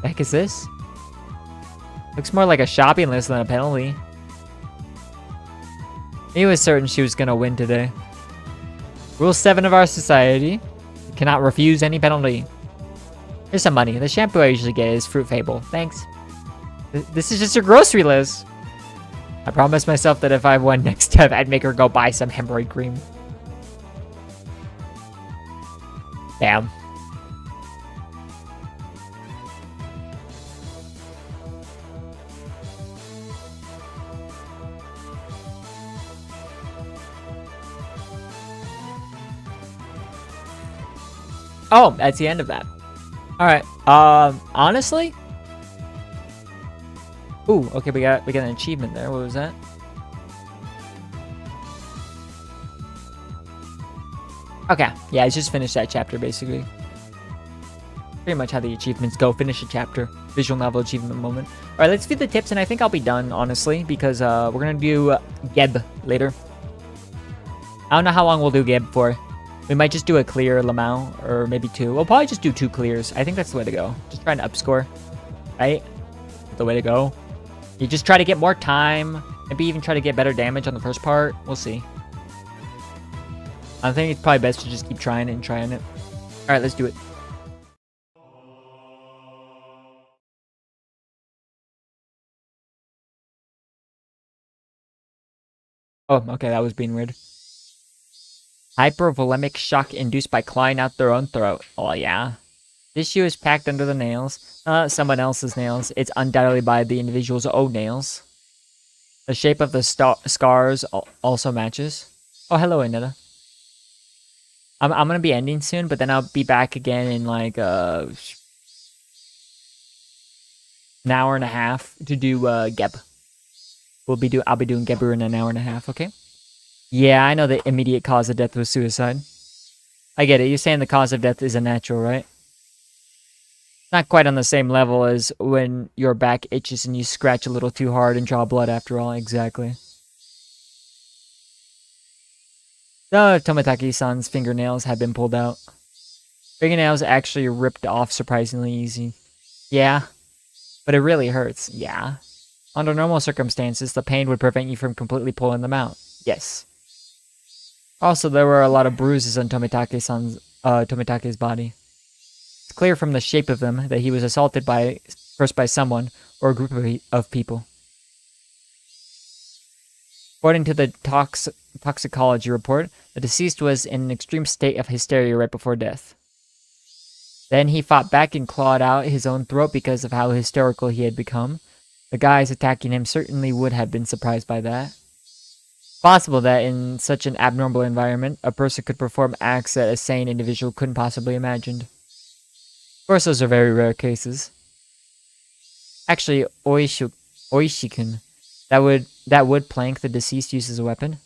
The heck is this? Looks more like a shopping list than a penalty. He was certain she was gonna win today. Rule 7 of our society. You cannot refuse any penalty. Here's some money. The shampoo I usually get is Fruit Fable. Thanks. This is just your grocery list. I promised myself that if I won next time, I'd make her go buy some hemorrhoid cream. Damn. Oh, that's the end of that. Alright, honestly? Ooh, okay, we got an achievement there. What was that? Okay, yeah, I just finished that chapter, basically. Pretty much how the achievements go. Finish a chapter. Visual novel achievement moment. Alright, let's do the tips, and I think I'll be done, honestly, because we're gonna do Geb later. I don't know how long we'll do Geb for. We might just do a clear Lamau, or maybe 2. We'll probably just do 2 clears. I think that's the way to go. Just trying to upscore, right? That's the way to go. You just try to get more time. Maybe even try to get better damage on the first part. We'll see. I think it's probably best to just keep trying it and trying it. Alright, let's do it. Oh, okay, that was being weird. Hypervolemic shock induced by clawing out their own throat. Oh, yeah. This shoe is packed under the nails. Someone else's nails. It's undoubtedly by the individual's own nails. The shape of the scars also matches. Oh, hello, Anita. I'm gonna be ending soon, but then I'll be back again in like an hour and a half to do Geb. I'll be doing Gebu in an hour and a half, okay? Yeah, I know the immediate cause of death was suicide. I get it. You're saying the cause of death is a natural, right? Not quite on the same level as when your back itches and you scratch a little too hard and draw blood after all. Exactly. No, Tomitaki-san's fingernails had been pulled out. Fingernails actually ripped off surprisingly easy. Yeah, but it really hurts. Yeah. Under normal circumstances, the pain would prevent you from completely pulling them out. Yes. Also, there were a lot of bruises on Tomitake's body. It's clear from the shape of them that he was assaulted first by someone or a group of people. According to the toxicology report, the deceased was in an extreme state of hysteria right before death. Then he fought back and clawed out his own throat because of how hysterical he had become. The guys attacking him certainly would have been surprised by that. Possible that in such an abnormal environment, a person could perform acts that a sane individual couldn't possibly imagine. Of course, those are very rare cases. Actually, Oishikun, that wood plank the deceased used as a weapon.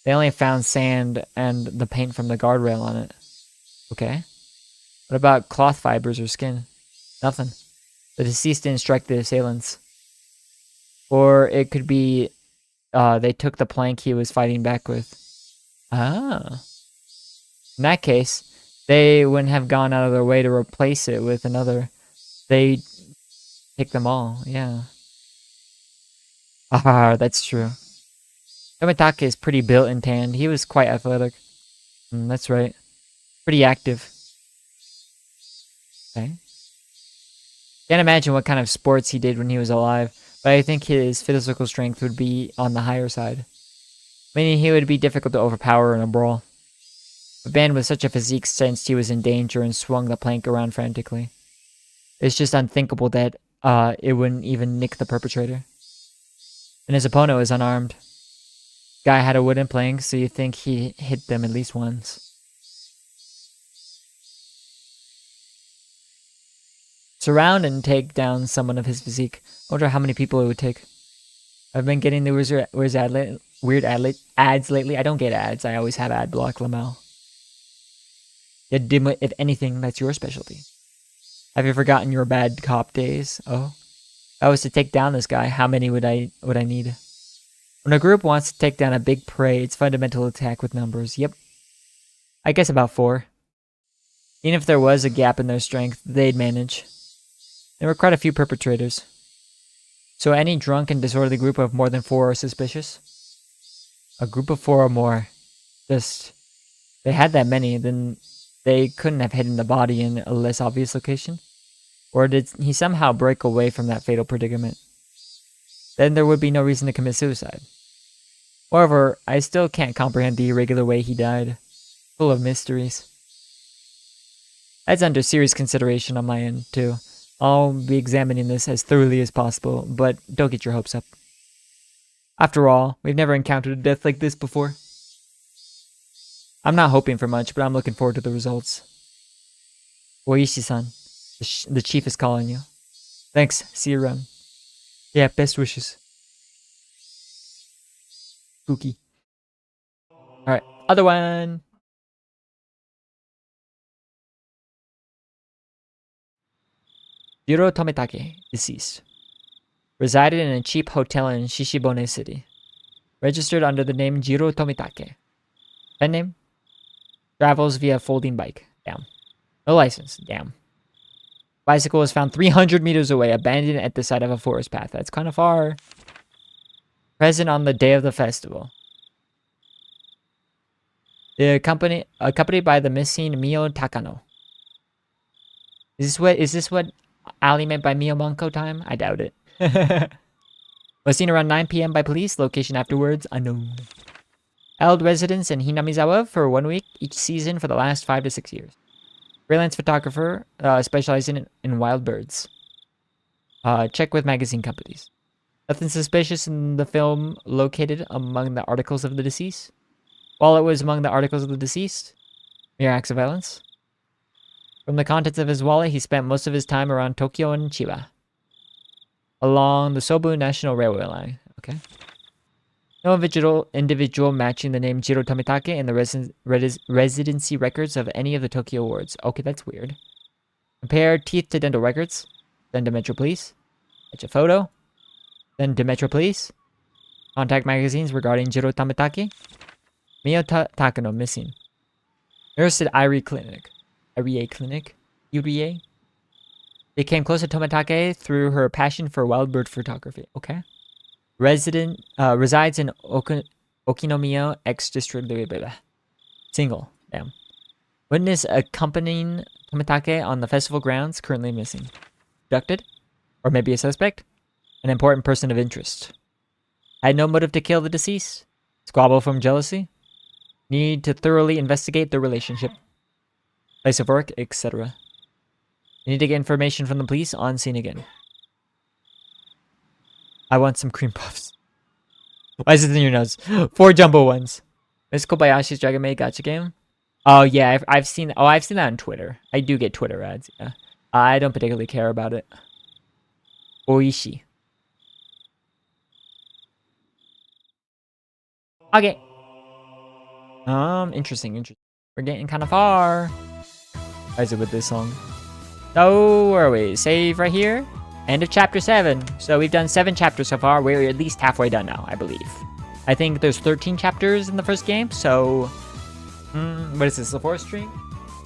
They only found sand and the paint from the guardrail on it. Okay. What about cloth fibers or skin? Nothing. The deceased didn't strike the assailants. Or it could be they took the plank he was fighting back with. Ah. In that case, they wouldn't have gone out of their way to replace it with another. They pick them all, yeah. Ah, that's true. Tomitake is pretty built and tanned. He was quite athletic. That's right. Pretty active. Okay. Can't imagine what kind of sports he did when he was alive, but I think his physical strength would be on the higher side. Meaning he would be difficult to overpower in a brawl. A man with such a physique sensed he was in danger and swung the plank around frantically. It's just unthinkable that it wouldn't even nick the perpetrator. And his opponent was unarmed. Guy had a wooden plank, so you think he hit them at least once. Surround and take down someone of his physique. I wonder how many people it would take. I've been getting the weird ads lately. I don't get ads. I always have ad block, Lamau. Yeah, Dimwit, if anything, that's your specialty. Have you forgotten your bad cop days? Oh. If I was to take down this guy, how many would I need? When a group wants to take down a big prey, it's fundamental attack with numbers. Yep. I guess about 4. Even if there was a gap in their strength, they'd manage. There were quite a few perpetrators. So any drunk and disorderly group of more than 4 are suspicious? A group of 4 or more. Just, they had that many, then they couldn't have hidden the body in a less obvious location? Or did he somehow break away from that fatal predicament? Then there would be no reason to commit suicide. However, I still can't comprehend the irregular way he died. Full of mysteries. That's under serious consideration on my end, too. I'll be examining this as thoroughly as possible, but don't get your hopes up. After all, we've never encountered a death like this before. I'm not hoping for much, but I'm looking forward to the results. Oishi-san, the chief is calling you. Thanks, see you around. Yeah, best wishes. Spooky. Alright, other one! Jiro Tomitake, deceased. Resided in a cheap hotel in Shishibone City. Registered under the name Jiro Tomitake. Pen name? Travels via folding bike. Damn. No license. Damn. Bicycle was found 300 meters away, abandoned at the side of a forest path. That's kind of far. Present on the day of the festival. Accompanied by the missing Mio Takano. Is this what Ali meant by Mio Manko time? I doubt it. Was seen around 9 p.m. by police. Location afterwards unknown. Held residence in Hinamizawa for 1 week each season for the last 5 to 6 years. Freelance photographer, specializing in wild birds. Check with magazine companies. Nothing suspicious in the film located among the articles of the deceased. While it was among the articles of the deceased, Mere acts of violence. From the contents of his wallet, he spent most of his time around Tokyo and Chiba. Along the Sobu National Railway line. Okay. No individual matching the name Jiro Tomitake in the residency records of any of the Tokyo wards. Okay, that's weird. Compare teeth to dental records. Then to Metro Police. Fetch a photo. Then to Metro Police. Contact magazines regarding Jiro Tomitake. Mio Takano missing. Nurse at Irie Clinic. Irie Clinic? Urie? Became close to Tomitake through her passion for wild bird photography. Okay. Resides in Okinomiya X District. Single. Damn. Witness accompanying Tomitake on the festival grounds. Currently missing. Abducted? Or maybe a suspect? An important person of interest. Had no motive to kill the deceased. Squabble from jealousy. Need to thoroughly investigate the relationship. Place of work, etc. You need to get information from the police on scene again. I want some cream puffs. Why is it in your nose? 4 jumbo ones. Miss Kobayashi's Dragon Maid Gacha game? Oh yeah, I've seen. Oh, I've seen that on Twitter. I do get Twitter ads. Yeah, I don't particularly care about it. Oishi. Okay. Interesting. We're getting kind of far. Why is it with this song? So, where are we? Save right here. End of chapter 7. So we've done 7 chapters so far. We're at least halfway done now, I believe. I think there's 13 chapters in the first game. So, what is this, the 4th stream?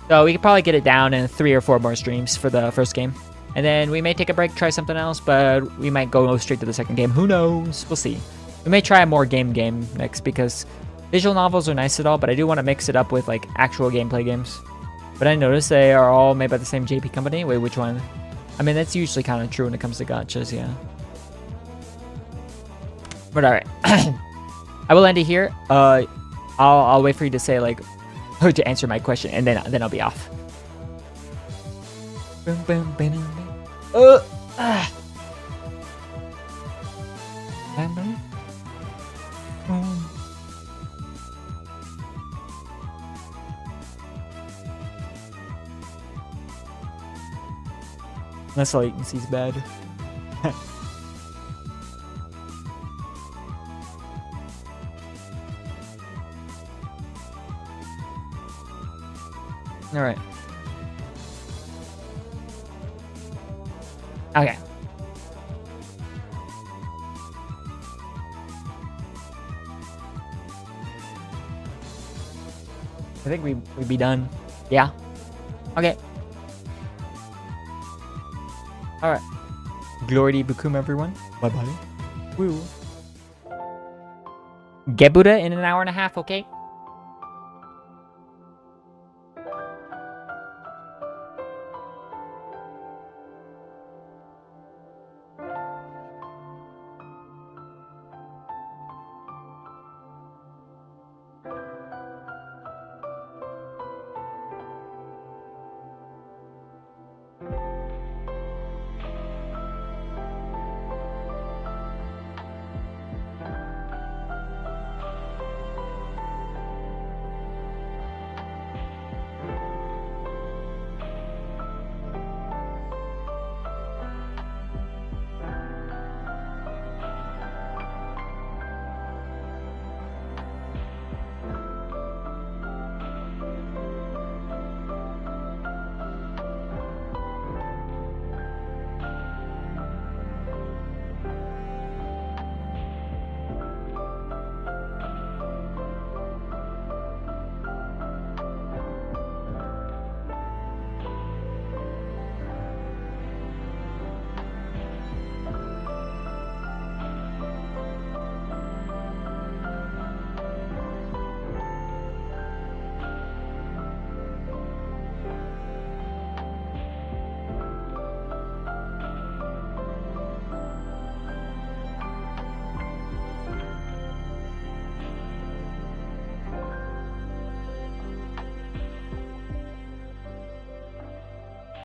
So we could probably get it down in 3 or 4 more streams for the first game. And then we may take a break, try something else, but we might go straight to the second game. Who knows? We'll see. We may try a more game next because visual novels are nice at all, but I do want to mix it up with like actual gameplay games. But I noticed they are all made by the same JP company. Wait, which one? I mean, that's usually kind of true when it comes to gachas, yeah. But alright. I will end it here. I'll wait for you to say, like, to answer my question, and then I'll be off. Unless the latency's bad. Alright. Okay. I think we'd be done. Yeah. Okay. Alright. Glory to Bukum, everyone. Bye-bye. Woo. Gebuda in an hour and a half, okay?